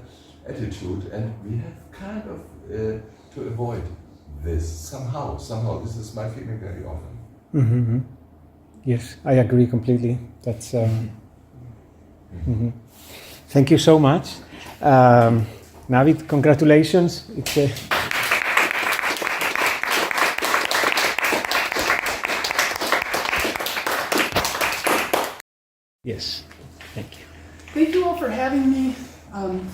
attitude, and we have kind of to avoid this somehow. This is my feeling very often. Mm-hmm. Yes, I agree completely. That's. Mm-hmm. Thank you so much, Navid. Congratulations. It's a yes. Thank you. Thank you all for having me. I'm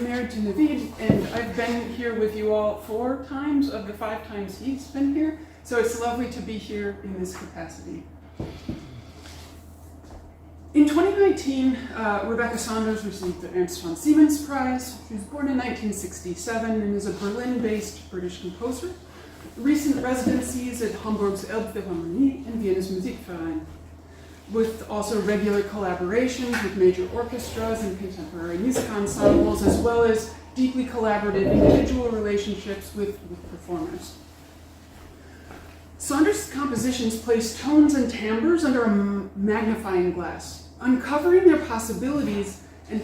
married to Navid, and I've been here with you all 4 times of the 5 times he's been here, so it's lovely to be here in this capacity. In 2019, Rebecca Saunders received the Ernst von Siemens Prize. She was born in 1967 and is a Berlin-based British composer. Recent residencies at Hamburg's Elbphilharmonie and Vienna's Musikverein, with also regular collaborations with major orchestras and contemporary music ensembles, as well as deeply collaborative individual relationships with performers. Saunders' compositions place tones and timbres under a magnifying glass, uncovering their possibilities and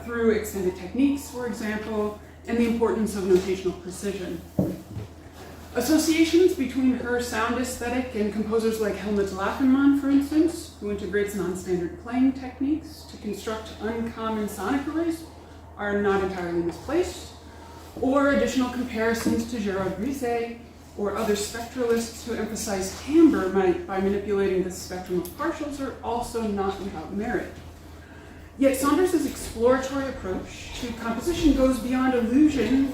through extended techniques, for example, and the importance of notational precision. Associations between her sound aesthetic and composers like Helmut Lachenmann, for instance, who integrates non-standard playing techniques to construct uncommon sonic arrays, are not entirely misplaced, or additional comparisons to Gerard Bizet or other spectralists who emphasize timbre by manipulating the spectrum of partials are also not without merit. Yet Saunders' exploratory approach to composition goes beyond allusion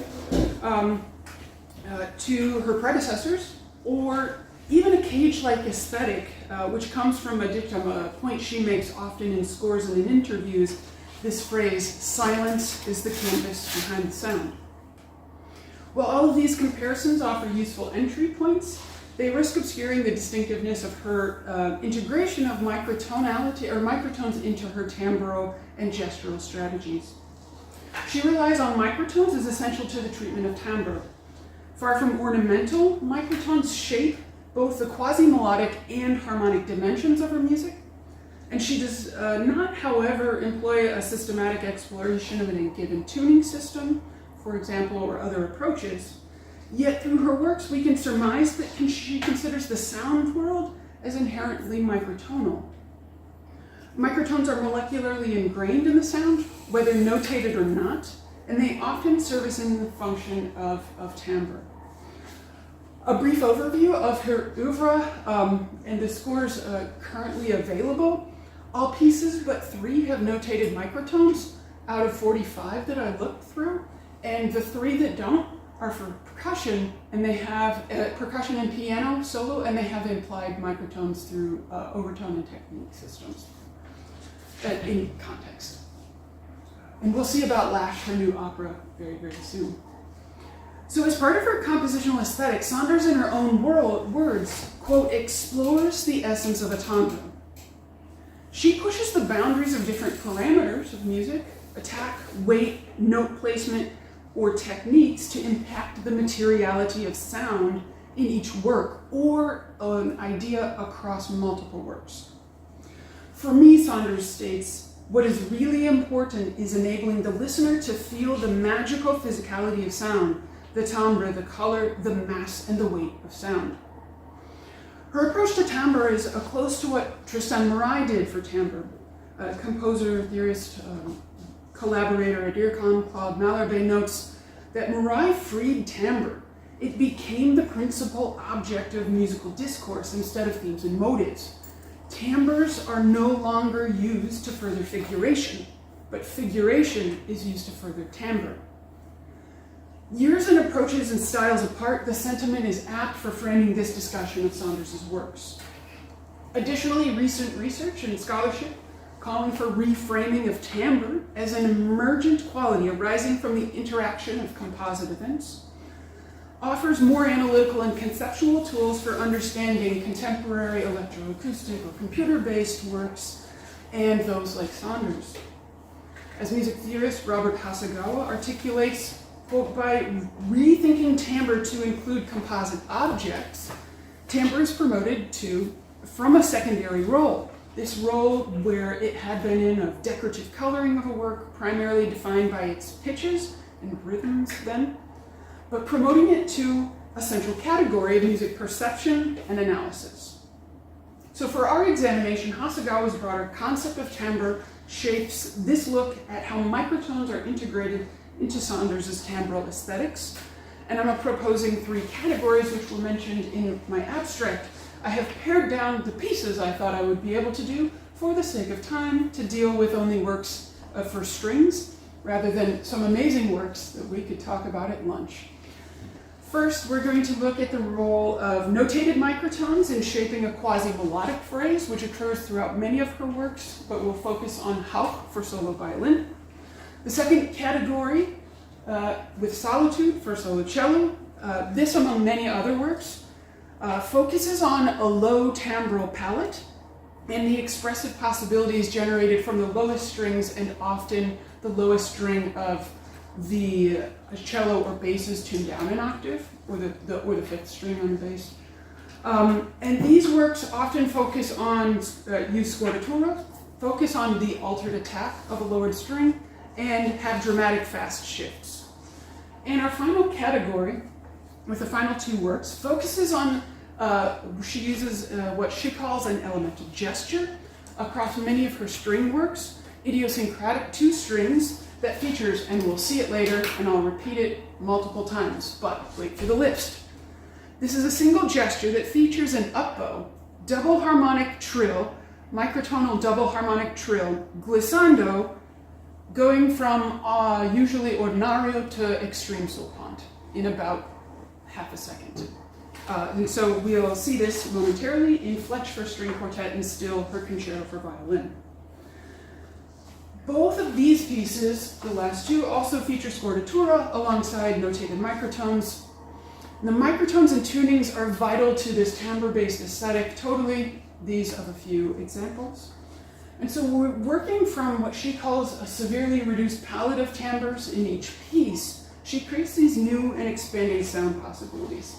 to her predecessors, or even a cage-like aesthetic, which comes from a dictum, a point she makes often in scores and in interviews, this phrase, "silence is the canvas behind the sound." While all of these comparisons offer useful entry points, they risk obscuring the distinctiveness of her integration of microtonality or microtones into her timbral and gestural strategies. She relies on microtones as essential to the treatment of timbre. Far from ornamental, microtones shape both the quasi-melodic and harmonic dimensions of her music, and she does not, however, employ a systematic exploration of a given tuning system, for example, or other approaches. Yet through her works, we can surmise that she considers the sound world as inherently microtonal. Microtones are molecularly ingrained in the sound, whether notated or not, and they often service in the function of timbre. A brief overview of her oeuvre and the scores currently available. All pieces but 3 have notated microtones out of 45 that I looked through, and the 3 that don't are for percussion, and they have percussion and piano solo, and they have implied microtones through overtone and technique systems in context. And we'll see about Lash, her new opera, very, very soon. So as part of her compositional aesthetic, Saunders, in her own words, quote, explores the essence of a timbre. She pushes the boundaries of different parameters of music, attack, weight, note placement, or techniques to impact the materiality of sound in each work, or an idea across multiple works. For me, Saunders states, what is really important is enabling the listener to feel the magical physicality of sound, the timbre, the color, the mass, and the weight of sound. Her approach to timbre is close to what Tristan Murail did for timbre. Composer, theorist, collaborator at IRCAM, Claude Malherbe, notes that Murail freed timbre. It became the principal object of musical discourse instead of themes and motives. Timbres are no longer used to further figuration, but figuration is used to further timbre. Years and approaches and styles apart, the sentiment is apt for framing this discussion of Saunders' works. Additionally, recent research and scholarship calling for reframing of timbre as an emergent quality arising from the interaction of composite events offers more analytical and conceptual tools for understanding contemporary electroacoustic or computer-based works and those like Saunders. As music theorist Robert Hasegawa articulates, quote, by rethinking timbre to include composite objects, timbre is promoted from a secondary role. This role where it had been in of decorative coloring of a work, primarily defined by its pitches and rhythms then, but promoting it to a central category of music perception and analysis. So for our examination, Hasegawa's broader concept of timbre shapes this look at how microtones are integrated into Saunders' timbral aesthetics. And I'm proposing 3 categories which were mentioned in my abstract. I have pared down the pieces I thought I would be able to do for the sake of time to deal with only works for strings rather than some amazing works that we could talk about at lunch. First, we're going to look at the role of notated microtones in shaping a quasi-melodic phrase, which occurs throughout many of her works, but we'll focus on Hauch for solo violin. The second category, with Solitude for solo cello, this among many other works, focuses on a low timbral palette and the expressive possibilities generated from the lowest strings and often the lowest string of the cello or bass is tuned down an octave, or the 5th string on the bass. And these works often focus on, use scordatura, focus on the altered attack of a lowered string, and have dramatic fast shifts. And our final category, with the final 2 works, focuses on, she uses what she calls an elemental gesture across many of her string works, idiosyncratic to strings, that features, and we'll see it later, and I'll repeat it multiple times, but wait for the list. This is a single gesture that features an up-bow, double harmonic trill, microtonal double harmonic trill, glissando, going from usually ordinario to extreme sopant in about half a second. And so we'll see this momentarily in Fletch for string quartet and still her concerto for violin. Both of these pieces, the last 2, also feature scordatura alongside notated microtones. The microtones and tunings are vital to this timbre-based aesthetic. Totally, these are a few examples. And so we're working from what she calls a severely reduced palette of timbres in each piece. She creates these new and expanding sound possibilities.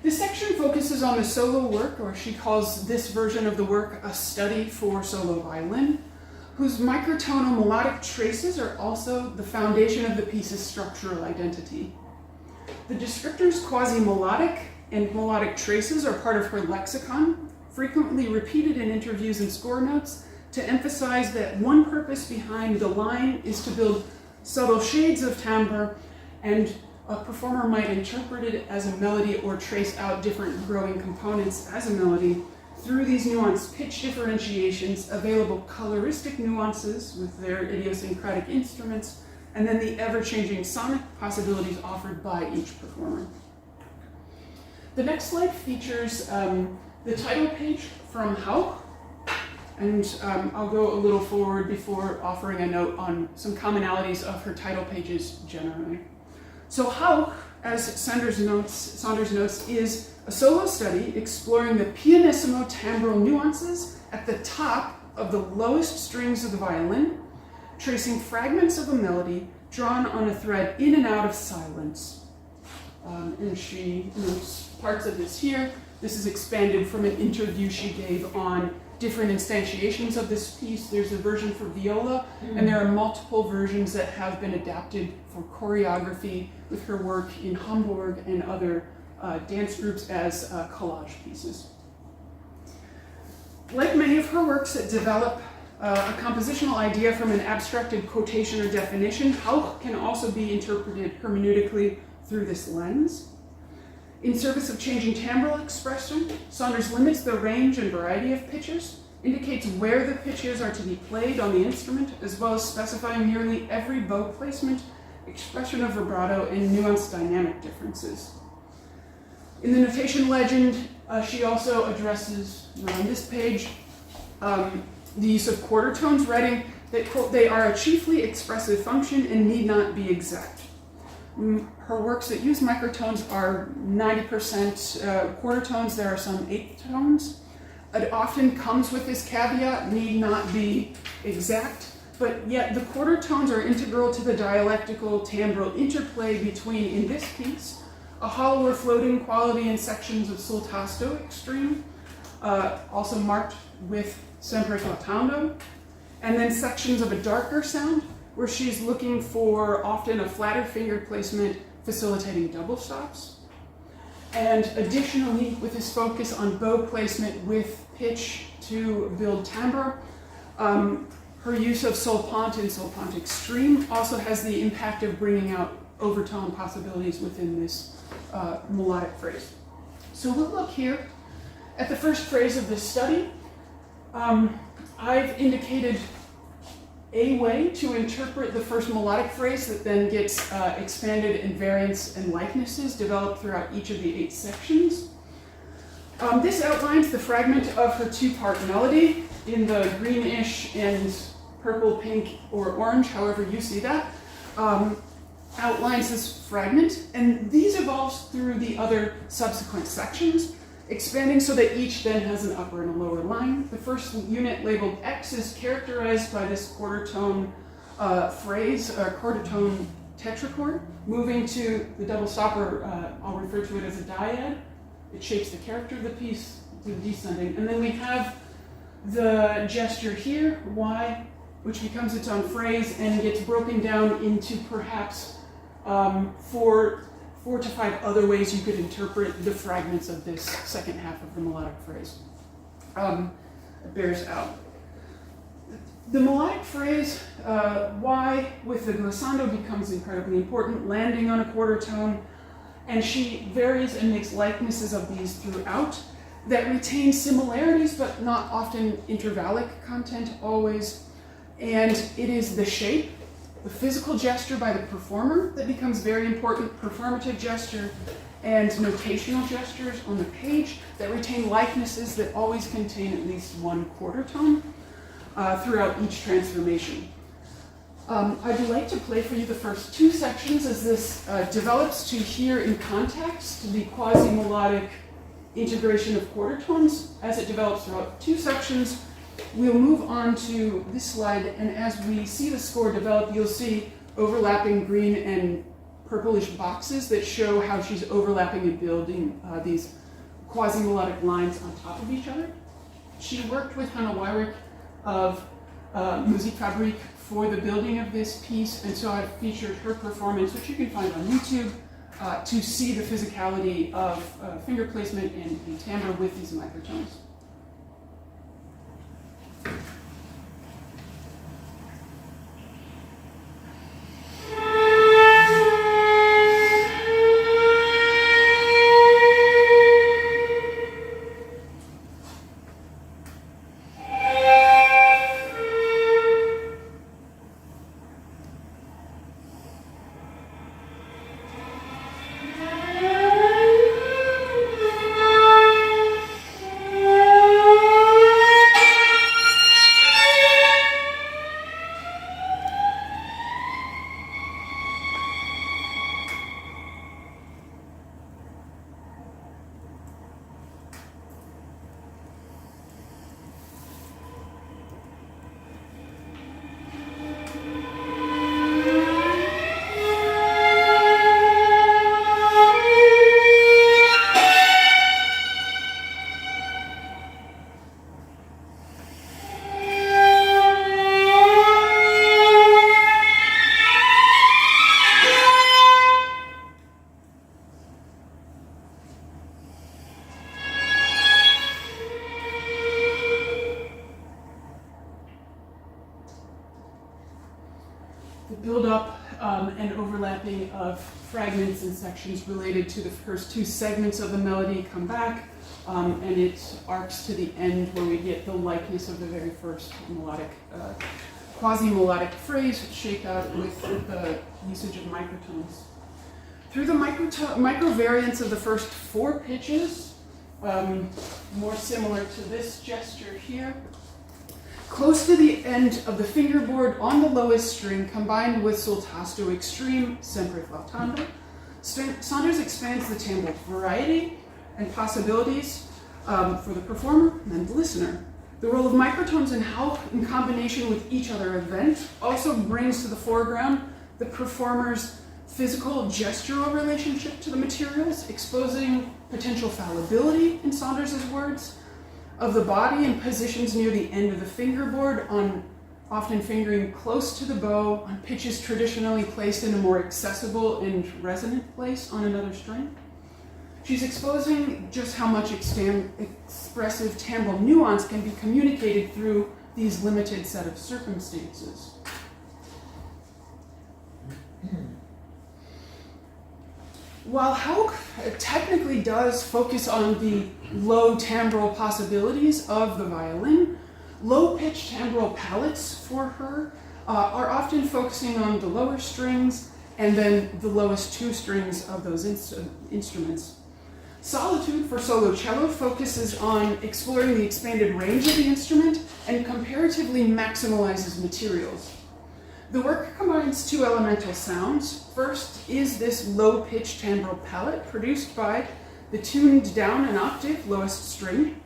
This section focuses on the solo work, or she calls this version of the work a study for solo violin, whose microtonal melodic traces are also the foundation of the piece's structural identity. The descriptors quasi-melodic and melodic traces are part of her lexicon, frequently repeated in interviews and score notes, to emphasize that one purpose behind the line is to build subtle shades of timbre, and a performer might interpret it as a melody or trace out different growing components as a melody through these nuanced pitch differentiations, available coloristic nuances with their idiosyncratic instruments, and then the ever-changing sonic possibilities offered by each performer. The next slide features the title page from Hauch, and I'll go a little forward before offering a note on some commonalities of her title pages generally. So Hauch, as Saunders notes, is a solo study exploring the pianissimo timbral nuances at the top of the lowest strings of the violin, tracing fragments of a melody drawn on a thread in and out of silence. And she notes parts of this here. This is expanded from an interview she gave on different instantiations of this piece. There's a version for viola, and there are multiple versions that have been adapted for choreography with her work in Hamburg and other dance groups as collage pieces. Like many of her works that develop a compositional idea from an abstracted quotation or definition, Hauch can also be interpreted hermeneutically through this lens. In service of changing timbral expression, Saunders limits the range and variety of pitches, indicates where the pitches are to be played on the instrument, as well as specifying nearly every bow placement, expression of vibrato, and nuanced dynamic differences. In the notation legend, she also addresses, on this page, the use of quarter tones, writing that, quote, they are a chiefly expressive function and need not be exact. Her works that use microtones are 90% quarter tones. There are some eighth tones. It often comes with this caveat, need not be exact, but yet the quarter tones are integral to the dialectical timbral interplay between, in this piece, a hollow or floating quality in sections of sul tasto extreme, also marked with sempre flautando, and then sections of a darker sound, where she's looking for often a flatter finger placement facilitating double stops. And additionally, with his focus on bow placement with pitch to build timbre, her use of solpante and solpante extreme also has the impact of bringing out overtone possibilities within this melodic phrase. So we'll look here at the first phrase of this study. I've indicated a way to interpret the first melodic phrase that then gets expanded in variants and likenesses developed throughout each of the 8 sections. This outlines the fragment of her 2-part melody in the greenish and purple, pink, or orange, however you see that. Outlines this fragment, and these evolve through the other subsequent sections, expanding so that each then has an upper and a lower line. The first unit labeled X is characterized by this quarter tone phrase, quarter tone tetrachord, moving to the double stopper. I'll refer to it as a dyad. It shapes the character of the piece to the descending. And then we have the gesture here, Y, which becomes its own phrase and gets broken down into perhaps 4 to 5 other ways you could interpret the fragments of this second half of the melodic phrase. It bears out. The melodic phrase Y with the glissando becomes incredibly important, landing on a quarter tone, and she varies and makes likenesses of these throughout that retain similarities but not often intervallic content always. And it is the shape, the physical gesture by the performer that becomes very important, performative gesture and notational gestures on the page that retain likenesses that always contain at least 1 quarter tone throughout each transformation. I'd like to play for you the first 2 sections as this develops to hear in context the quasi-melodic integration of quarter tones. As it develops throughout 2 sections, we'll move on to this slide, and as we see the score develop, you'll see overlapping green and purplish boxes that show how she's overlapping and building these quasi-melodic lines on top of each other. She worked with Hannah Weyrich of Musikfabrik for the building of this piece, and so I've featured her performance, which you can find on YouTube, to see the physicality of finger placement and timbre with these microtones. And overlapping of fragments and sections related to the first 2 segments of the melody come back, and it arcs to the end where we get the likeness of the very first melodic, quasi-melodic phrase shaped out with the usage of microtones. Through the micro variants of the first 4 pitches, more similar to this gesture here, close to the end of the fingerboard on the lowest string, combined with sul tasto extreme, sempre flautando, Saunders expands the timbre variety and possibilities for the performer and the listener. The role of microtones and how, in combination with each other event, also brings to the foreground the performer's physical gestural relationship to the materials, exposing potential fallibility, in Saunders' words, of the body and positions near the end of the fingerboard on often fingering close to the bow on pitches traditionally placed in a more accessible and resonant place on another string. She's exposing just how much expressive timbral nuance can be communicated through these limited set of circumstances. While Hauk technically does focus on the low timbral possibilities of the violin, low-pitched timbral palettes for her are often focusing on the lower strings and then the lowest two strings of those instruments. Solitude for solo cello focuses on exploring the expanded range of the instrument and comparatively maximalizes materials. The work combines two elemental sounds. First is this low-pitched timbral palette produced by the tuned down an octave lowest string,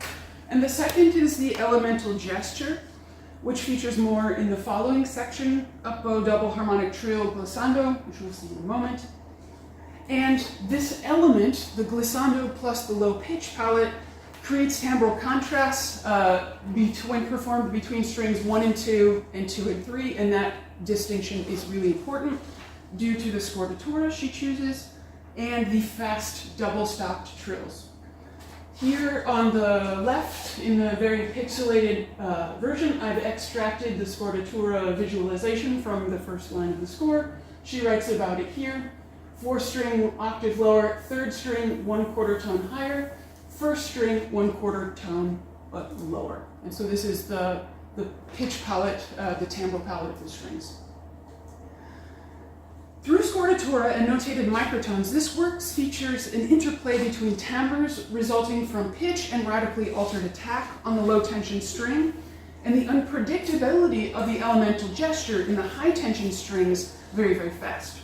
and the second is the elemental gesture, which features more in the following section, up bow double harmonic trio glissando, which we'll see in a moment. And this element, the glissando plus the low pitch palette, creates timbral contrasts when performed between strings 1 and 2 and 2 and 3, and that distinction is really important due to the scordatura she chooses and the fast double-stopped trills. Here on the left, in the very pixelated version, I've extracted the scordatura visualization from the first line of the score. She writes about it here. 4th string octave lower, 3rd string 1/4 tone higher, 1st string 1/4 tone lower. And so this is the pitch palette, the timbral palette of the strings. Through scordatura and notated microtones, this work features an interplay between timbres resulting from pitch and radically altered attack on the low tension string, and the unpredictability of the elemental gesture in the high tension strings very, very fast.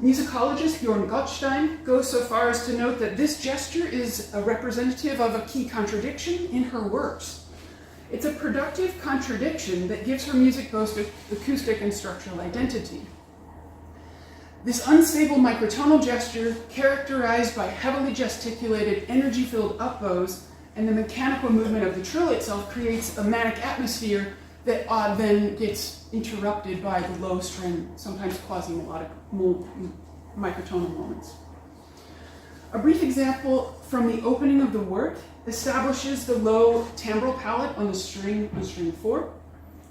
Musicologist Bjorn Gottstein goes so far as to note that this gesture is a representative of a key contradiction in her works. It's a productive contradiction that gives her music both acoustic and structural identity. This unstable microtonal gesture, characterized by heavily gesticulated, energy-filled up bows, and the mechanical movement of the trill itself, creates a manic atmosphere that then gets interrupted by the low string, sometimes quasi-melodic microtonal moments. A brief example from the opening of the work establishes the low timbral palette on string 4.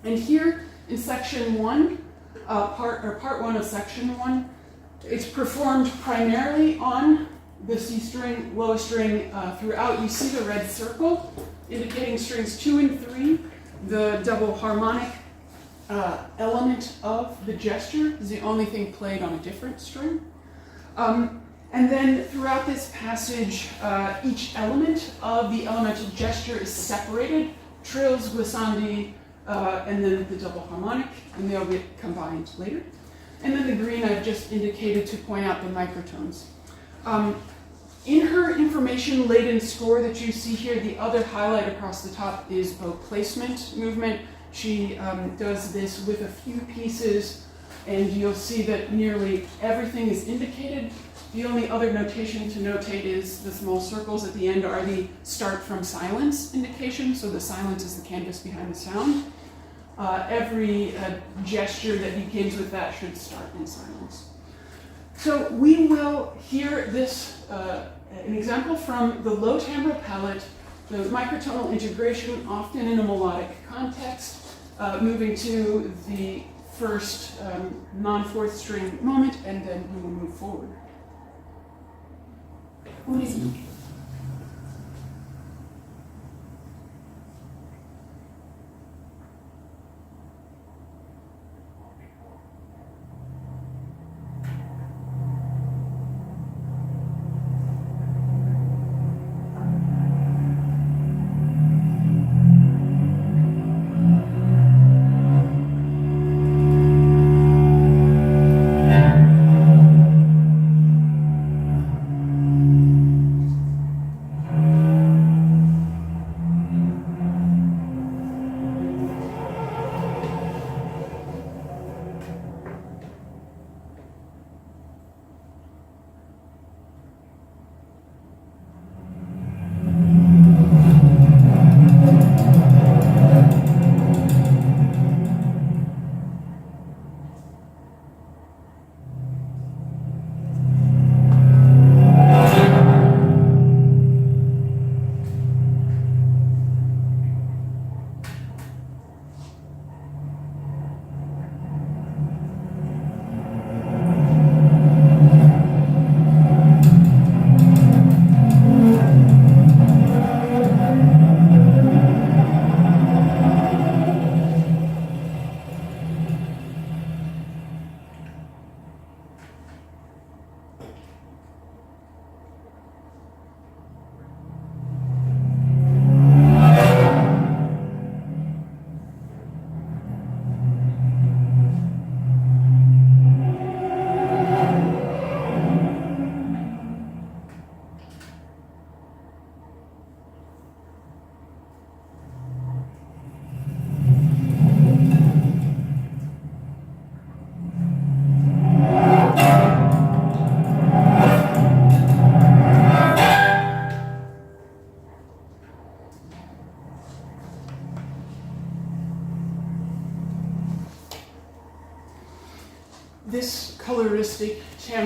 And here in section 1, part 1 of section 1, it's performed primarily on the C string, lowest string throughout. You see the red circle indicating strings 2 and 3. The double harmonic element of the gesture is the only thing played on a different string. And then throughout this passage, each element of the elemental gesture is separated, trills, glissandi, and then the double harmonic, and they'll get combined later. And then the green I've just indicated to point out the microtones. In her information-laden score that you see here, the other highlight across the top is bow placement movement. She does this with a few pieces, and you'll see that nearly everything is indicated. The only other notation to notate is the small circles at the end are the start from silence indication, so the silence is the canvas behind the sound. Every gesture that begins with that should start in silence. So we will hear this, an example from the low timbral palette, the microtonal integration, often in a melodic context, moving to the first non-4th string moment, and then we will move forward. What is it?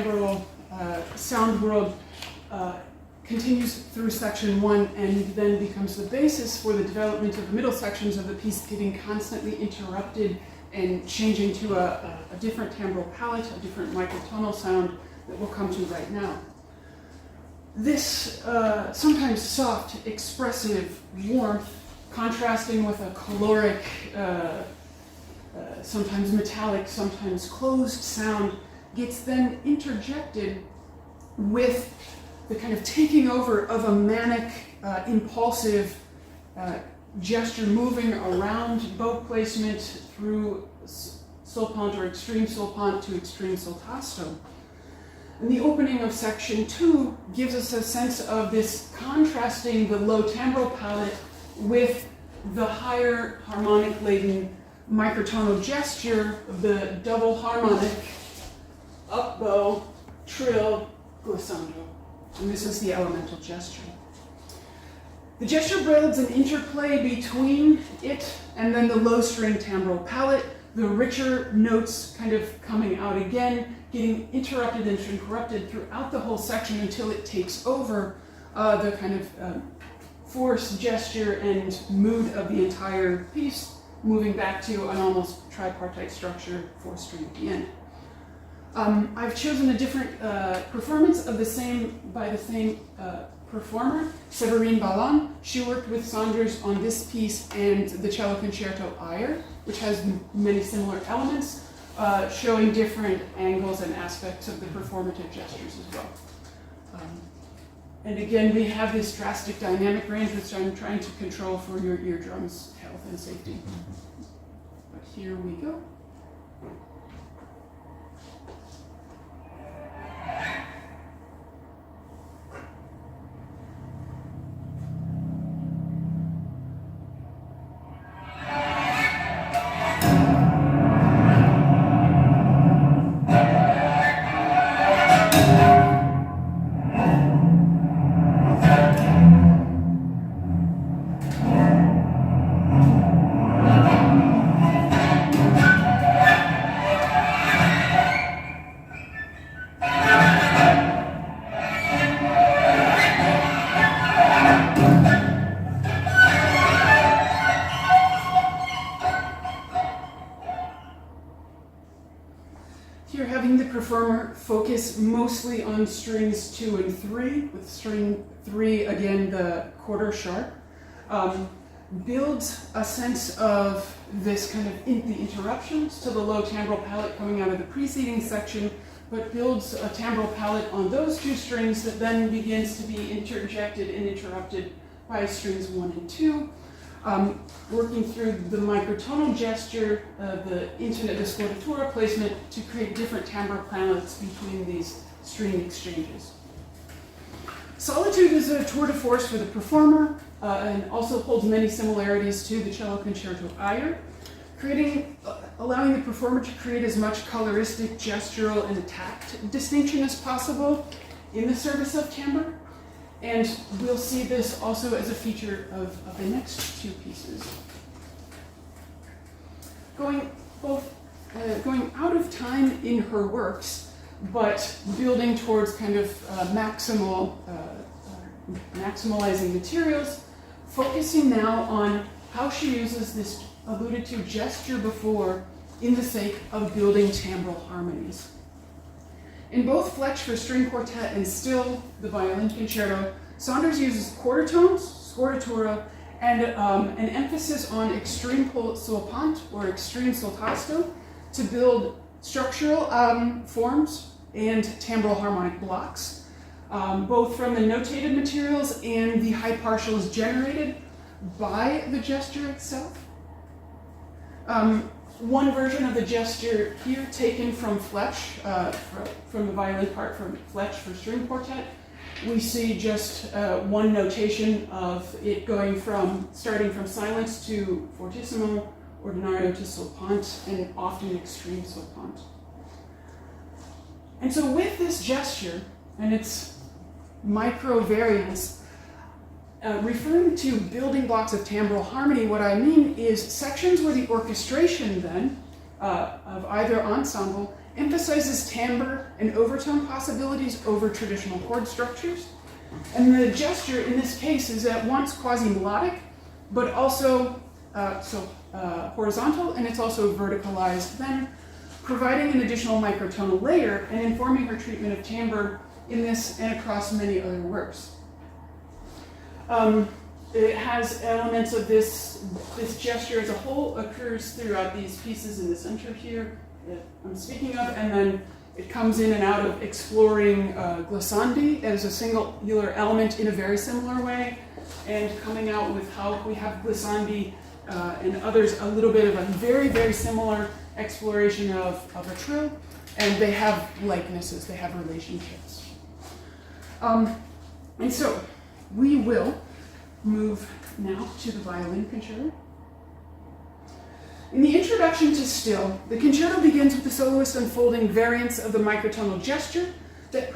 timbral sound world continues through section 1 and then becomes the basis for the development of the middle sections of the piece, getting constantly interrupted and changing to a different timbral palette, a different microtonal sound that we'll come to right now. This sometimes soft, expressive warmth, contrasting with a caloric, sometimes metallic, sometimes closed sound, gets then interjected with the kind of taking over of a manic, impulsive gesture moving around bow placement through solpant or extreme solpant to extreme soltasto. And the opening of section 2 gives us a sense of this contrasting the low timbral palette with the higher harmonic laden microtonal gesture of the double harmonic up bow, trill, glissando. And this is the elemental gesture. The gesture builds an interplay between it and then the low string timbral palette, the richer notes kind of coming out again, getting interrupted and interrupted throughout the whole section until it takes over the kind of force, gesture, and mood of the entire piece, moving back to an almost tripartite structure, 4-string at the end. I've chosen a different performance of the same performer, Séverine Ballan. She worked with Saunders on this piece and the cello concerto Ayer, which has many similar elements, showing different angles and aspects of the performative gestures as well. And again, we have this drastic dynamic range, which I'm trying to control for your eardrums' health and safety. But here we go. Focus mostly on strings 2 and 3, with string 3 again the quarter sharp. Builds a sense of this kind of the interruptions to the low timbral palette coming out of the preceding section, but builds a timbral palette on those 2 strings that then begins to be interjected and interrupted by strings 1 and 2. Working through the microtonal gesture, the infinite scordatura placement to create different timbral palettes between these string exchanges. Solitude is a tour de force for the performer and also holds many similarities to the cello concerto Ayer, allowing the performer to create as much coloristic, gestural, and tact distinction as possible in the service of timbre. And we'll see this also as a feature of the next 2 pieces. Going out of time in her works, but building towards kind of maximalizing materials, focusing now on how she uses this alluded to gesture before in the sake of building timbral harmonies. In both Fletch for string quartet and still the violin concerto, Saunders uses quarter tones, scordatura, and an emphasis on extreme solpant or extreme soltasto to build structural forms and timbral harmonic blocks, both from the notated materials and the high partials generated by the gesture itself. One version of the gesture here taken from Fletch, from the violin part from Fletch for string quartet. We see just one notation of it going starting from silence to fortissimo, ordinario to solpant, and often extreme solpant. And so with this gesture and its micro variants, referring to building blocks of timbral harmony, what I mean is sections where the orchestration then of either ensemble emphasizes timbre and overtone possibilities over traditional chord structures. And the gesture in this case is at once quasi-melodic, but also horizontal, and it's also verticalized, then providing an additional microtonal layer and informing her treatment of timbre in this and across many other works. It has elements of this gesture as a whole occurs throughout these pieces in the center here that I'm speaking of, and then it comes in and out of exploring glissandi as a singular element in a very similar way, and coming out with how we have glissandi and others a little bit of a very, very similar exploration of a trill, and they have likenesses, they have relationships. And so we will move now to the violin concerto. In the introduction to Still, the concerto begins with the soloist unfolding variants of the microtonal gesture that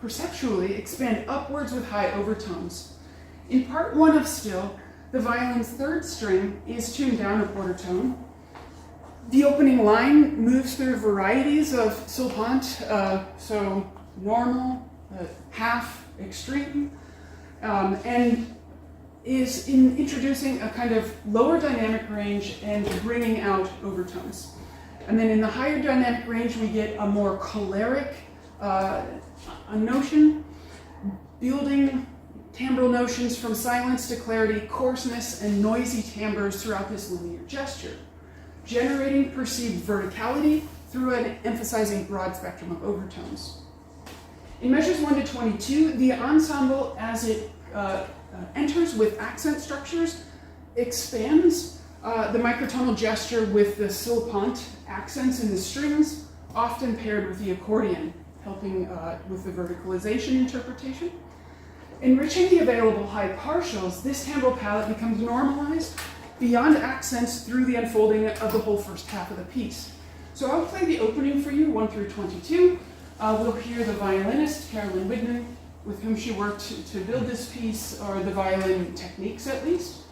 perceptually expand upwards with high overtones. In part one of Still, the violin's third string is tuned down a quarter tone. The opening line moves through varieties of sulpant, so normal, half, extreme, and is introducing a kind of lower dynamic range and bringing out overtones. And then in the higher dynamic range, we get a more choleric notion, building timbral notions from silence to clarity, coarseness, and noisy timbres throughout this linear gesture, generating perceived verticality through an emphasizing broad spectrum of overtones. In measures 1 to 22, the ensemble, as it enters with accent structures, expands the microtonal gesture with the sulpant accents in the strings, often paired with the accordion, helping with the verticalization interpretation. Enriching the available high partials, this timbral palette becomes normalized beyond accents through the unfolding of the whole first half of the piece. So I'll play the opening for you, 1 through 22. We'll hear the violinist, Carolyn Widman, with whom she worked to build this piece, or the violin techniques at least.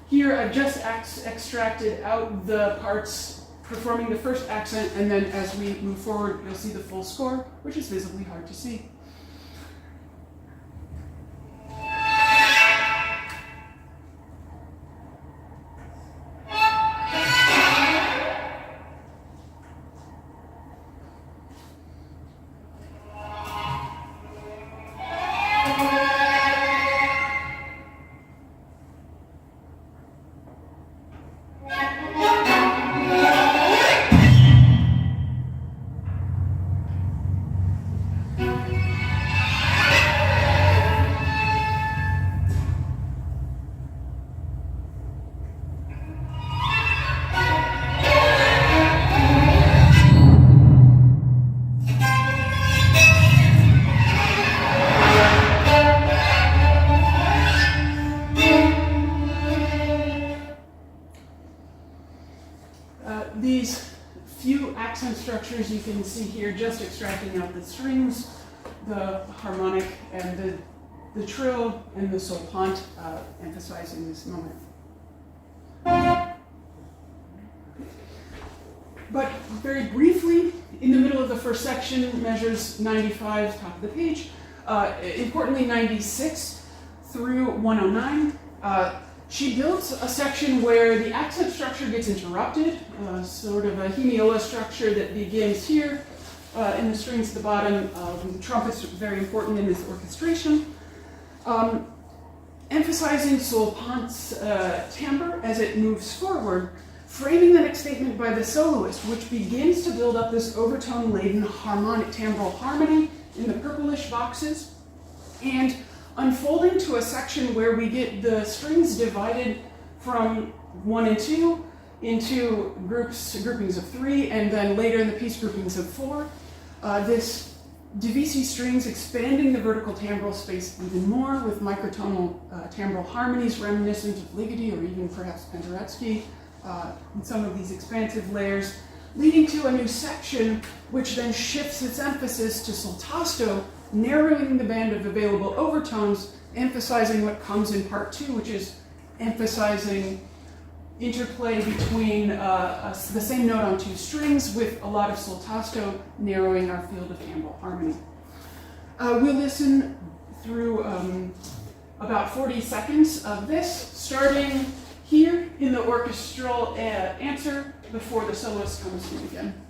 Here I've just extracted out the parts performing the first accent, and then as we move forward, you'll see the full score, which is visibly hard to see. These few accent structures you can see here, just extracting out the strings, the harmonic, and the trill, and the sulpant, emphasizing this moment. But very briefly, in the middle of the first section, measures 95, top of the page, importantly 96 through 109, she builds a section where the accent structure gets interrupted, sort of a hemiola structure that begins here in the strings at the bottom. The trumpet's very important in this orchestration. Emphasizing sulpant's timbre as it moves forward, framing the next statement by the soloist, which begins to build up this overtone-laden harmonic timbral harmony in the purplish boxes, and unfolding to a section where we get the strings divided from 1 and 2 into groupings of 3, and then later in the piece groupings of 4. This Divisi strings expanding the vertical timbral space even more with microtonal timbral harmonies reminiscent of Ligeti or even perhaps Penderecki in some of these expansive layers, leading to a new section which then shifts its emphasis to soltasto, narrowing the band of available overtones, emphasizing what comes in part 2, which is emphasizing interplay between the same note on two strings with a lot of soltasto narrowing our field of timbral harmony. We'll listen through about 40 seconds of this, starting here in the orchestral answer before the soloist comes in again.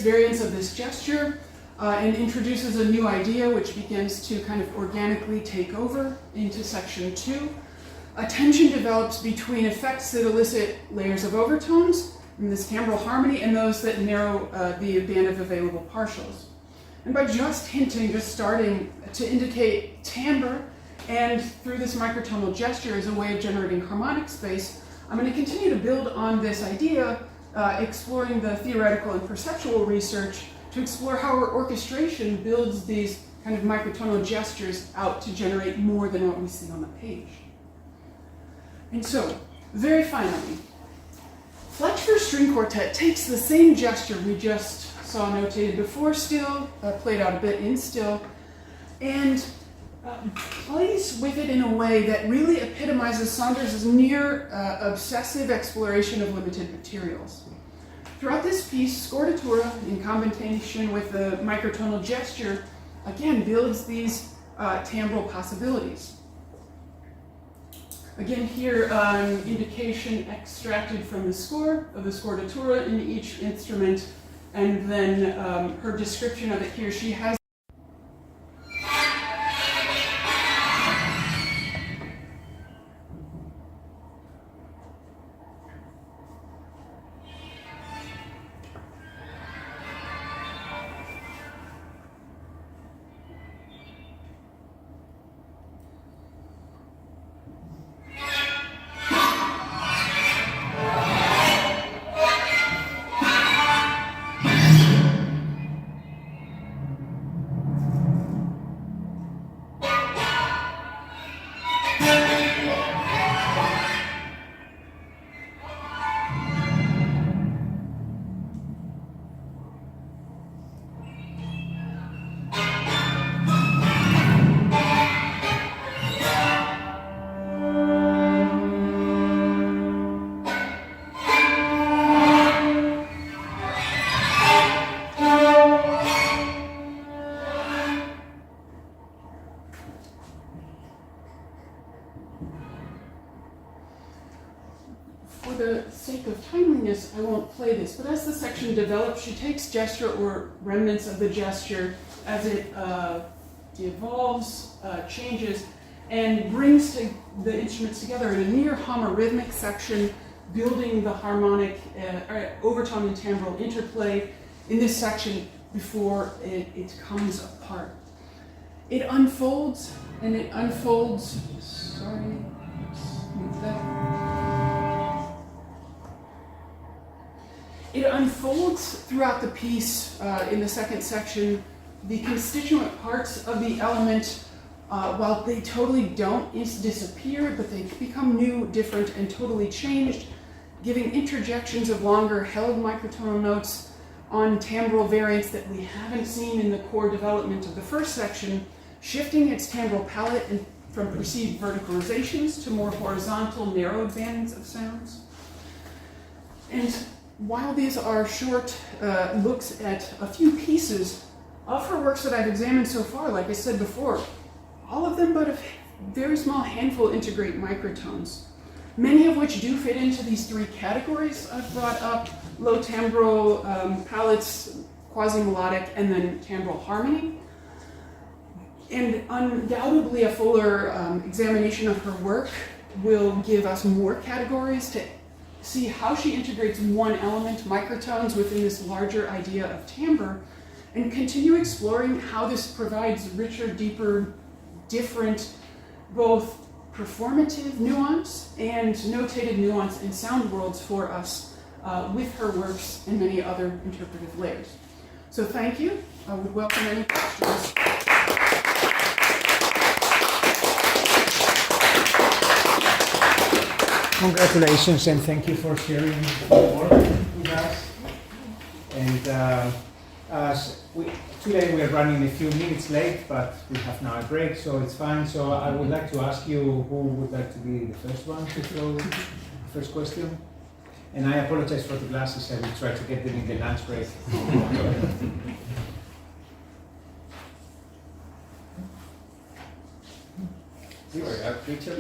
Variants of this gesture and introduces a new idea which begins to kind of organically take over into section 2. A tension develops between effects that elicit layers of overtones in this timbral harmony and those that narrow the band of available partials. And by just hinting, just starting to indicate timbre and through this microtonal gesture as a way of generating harmonic space, I'm going to continue to build on this idea, exploring the theoretical and perceptual research to explore how our orchestration builds these kind of microtonal gestures out to generate more than what we see on the page. And so, very finally, Fletch for String Quartet takes the same gesture we just saw notated before still, played out a bit in still, and plays with it in a way that really epitomizes Saunders' near obsessive exploration of limited materials. Throughout this piece, scordatura, in combination with the microtonal gesture, again builds these timbral possibilities. Again here, an indication extracted from the score of the scordatura in each instrument, and then her description of it here. She has I won't play this, but as the section develops, she takes gesture or remnants of the gesture as it evolves, changes, and brings the instruments together in a near homorythmic section, building the harmonic overtone and timbral interplay in this section before it comes apart. It unfolds, and it unfolds, sorry, let's move that. It unfolds throughout the piece in the second section. The constituent parts of the element, while they totally don't disappear, but they become new, different, and totally changed, giving interjections of longer held microtonal notes on timbral variants that we haven't seen in the core development of the first section, shifting its timbral palette from perceived verticalizations to more horizontal, narrowed bands of sounds. And while these are short looks at a few pieces of her works that I've examined so far, like I said before, all of them but a very small handful integrate microtones, many of which do fit into these three categories I've brought up: low timbral palettes, quasi-melodic, and then timbral harmony. And undoubtedly a fuller examination of her work will give us more categories to see how she integrates one element, microtones, within this larger idea of timbre, and continue exploring how this provides richer, deeper, different, both performative nuance and notated nuance in sound worlds for us with her works and many other interpretive layers. So thank you. I would welcome any questions. Congratulations and thank you for sharing your work with us. And today we are running a few minutes late, but we have now a break, so it's fine. So I would like to ask you who would like to be the first one to throw the first question. And I apologize for the glasses. I will try to get them in the lunch break. Richard?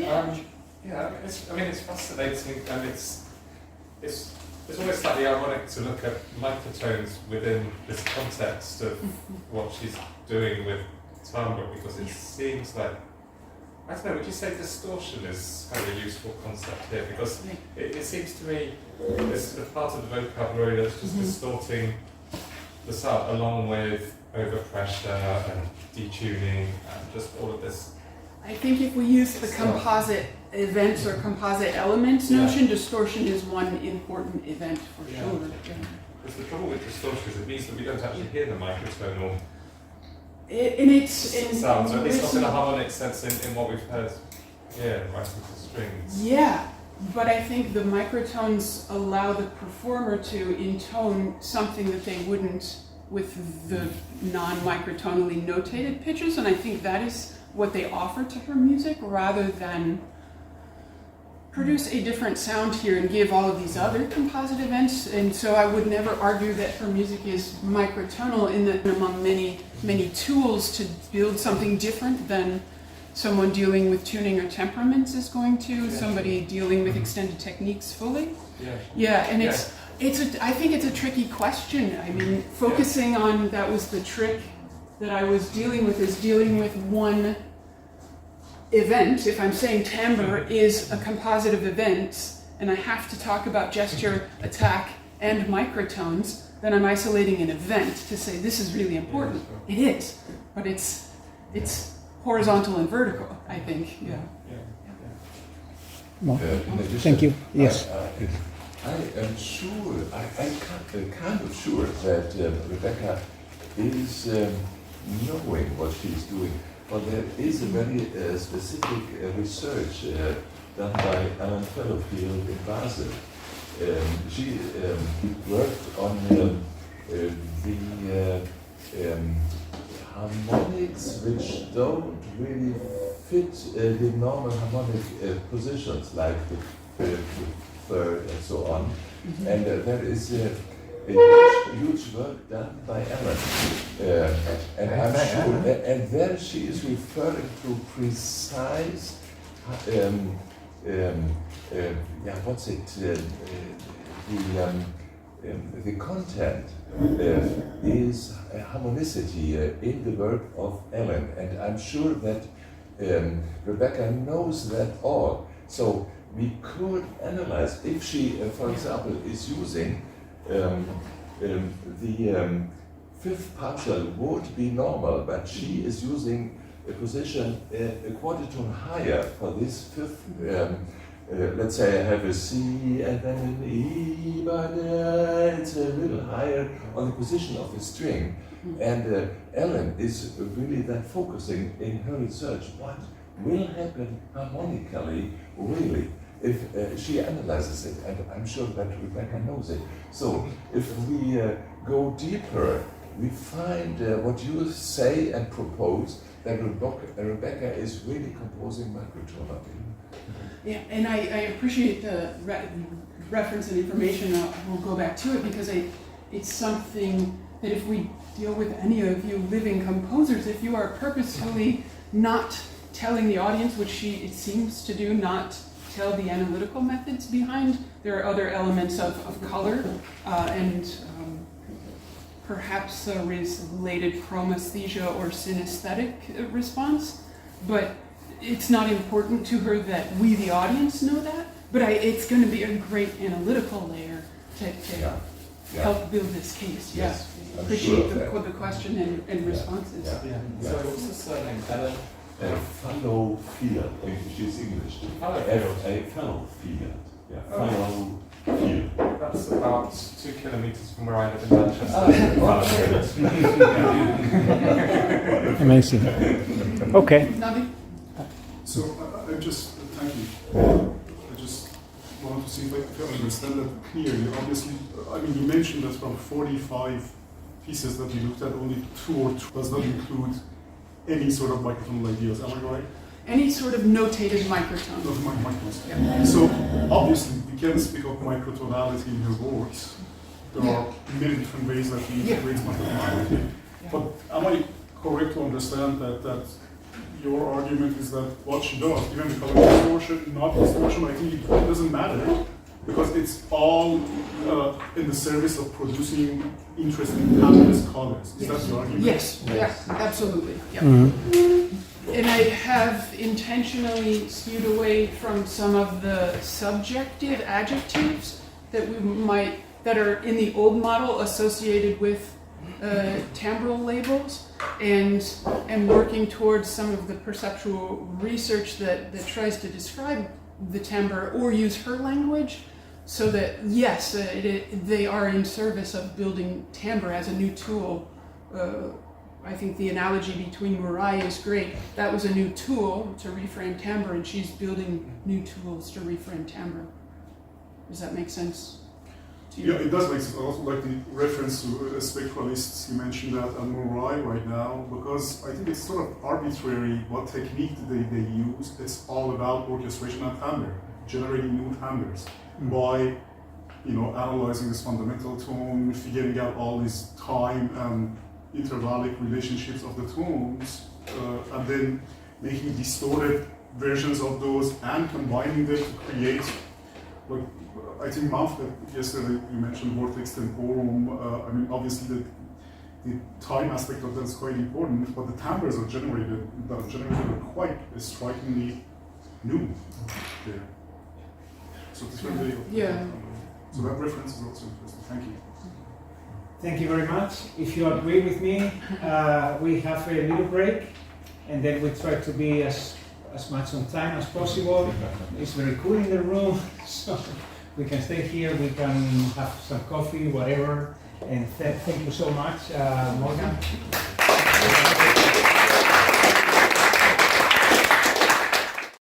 Yeah, it's fascinating, and it's almost slightly ironic to look at microtones within this context of what she's doing with timbre, because it seems like, I don't know, would you say distortion is kind of a useful concept here? Because it seems to me this sort of part of the vocabulary that's just distorting the sound, along with overpressure and detuning and just all of this. I think if we use the composite events or composite elements notion, distortion is one important event for sure. Because the trouble with distortion is it means that we don't actually hear the microtonal sounds, or at least not in a harmonic sense in what we've heard here, right with the strings. Yeah, but I think the microtones allow the performer to intone something that they wouldn't with the non-microtonally notated pitches, and I think that is what they offer to her music, rather than produce a different sound here and give all of these other composite events. And so I would never argue that her music is microtonal, in that among many tools to build something different than someone dealing with tuning or temperaments is going to, somebody dealing with extended techniques fully. And I think it's a tricky question. I mean, focusing on, that was the trick that I was dealing with, is dealing with one event. If I'm saying timbre is a composite of events, and I have to talk about gesture, attack, and microtones, then I'm isolating an event to say this is really important. It is, but it's horizontal and vertical, I think. Thank you. Yes. I am sure, I'm kind of sure that Rebecca is knowing what she's doing. But there is a very specific research done by Alan Fellowfield in Basel. She worked on the harmonics which don't really fit the normal harmonic positions, like the third and so on. And there is a huge work done by Ellen, and I'm sure, and there she is referring to precise, what's it? The content is harmonicity in the work of Ellen, and I'm sure that Rebecca knows that all. So we could analyze if she, for example, is using the fifth partial would be normal, but she is using a position a quarter tone higher for this fifth. Let's say I have a C and then an E, but it's a little higher on the position of the string. And Ellen is really then focusing in her research what will happen harmonically, really, if she analyzes it, and I'm sure that Rebecca knows it. So if we go deeper, we find what you say and propose, that Rebecca is really composing microtonally. Yeah, and I appreciate the reference and information. We'll go back to it, because it's something that if we deal with any of you living composers, if you are purposefully not telling the audience, which it seems to do, not tell the analytical methods behind, there are other elements of color and perhaps a related chromesthesia or synesthetic response, but it's not important to her that we, the audience, know that, but it's going to be a great analytical layer to help build this case. Yes, Yeah. I'm Appreciate sure of that. the question and responses. Yeah. So what's the surname? Ellen? Fallow field. She's English. Fallow field. Fallow field. Yeah. Oh. Fallow field. That's about 2 kilometers from where I live in Manchester. Amazing. Okay. Navid? So I just thank you. I just wanted to see if I understand that clearly. Obviously, I mean, you mentioned that from 45 pieces that you looked at, only 2 or 3 does not include any sort of microtonal ideas. Am I right? Any sort of notated microtone. Of microtones. So obviously, we can speak of microtonality in your works. There are many different ways that we integrate microtonality. But am I correct to understand that your argument is that what she does, even the color distortion, not distortion, I think it doesn't matter because it's all in the service of producing interesting timeless colors. Is that the argument? Yes, yeah, absolutely. Yeah. And I have intentionally skewed away from some of the subjective adjectives that that are in the old model associated with timbral labels, and working towards some of the perceptual research that tries to describe the timbre or use her language, so that yes, they are in service of building timbre as a new tool. I think the analogy between Mariah is great. That was a new tool to reframe timbre, and she's building new tools to reframe timbre. Does that make sense to you? Yeah, it does make sense. I also like the reference to spectralists. You mentioned that and Mariah right now, because I think it's sort of arbitrary what technique they use. It's all about orchestration and timbre, generating new timbres by analyzing this fundamental tone, figuring out all these time and intervallic relationships of the tones, and then making distorted versions of those and combining them to create, like, I think Manfred, yesterday you mentioned vortex temporum. I mean, obviously the time aspect of that is quite important, but the timbres are generated are quite strikingly new there. So this very So that reference is also interesting. Thank you. Thank you very much. If you agree with me, we have a little break, and then we try to be as much on time as possible. It's very cool in the room, so we can stay here, we can have some coffee, whatever. And thank you so much, Morgan.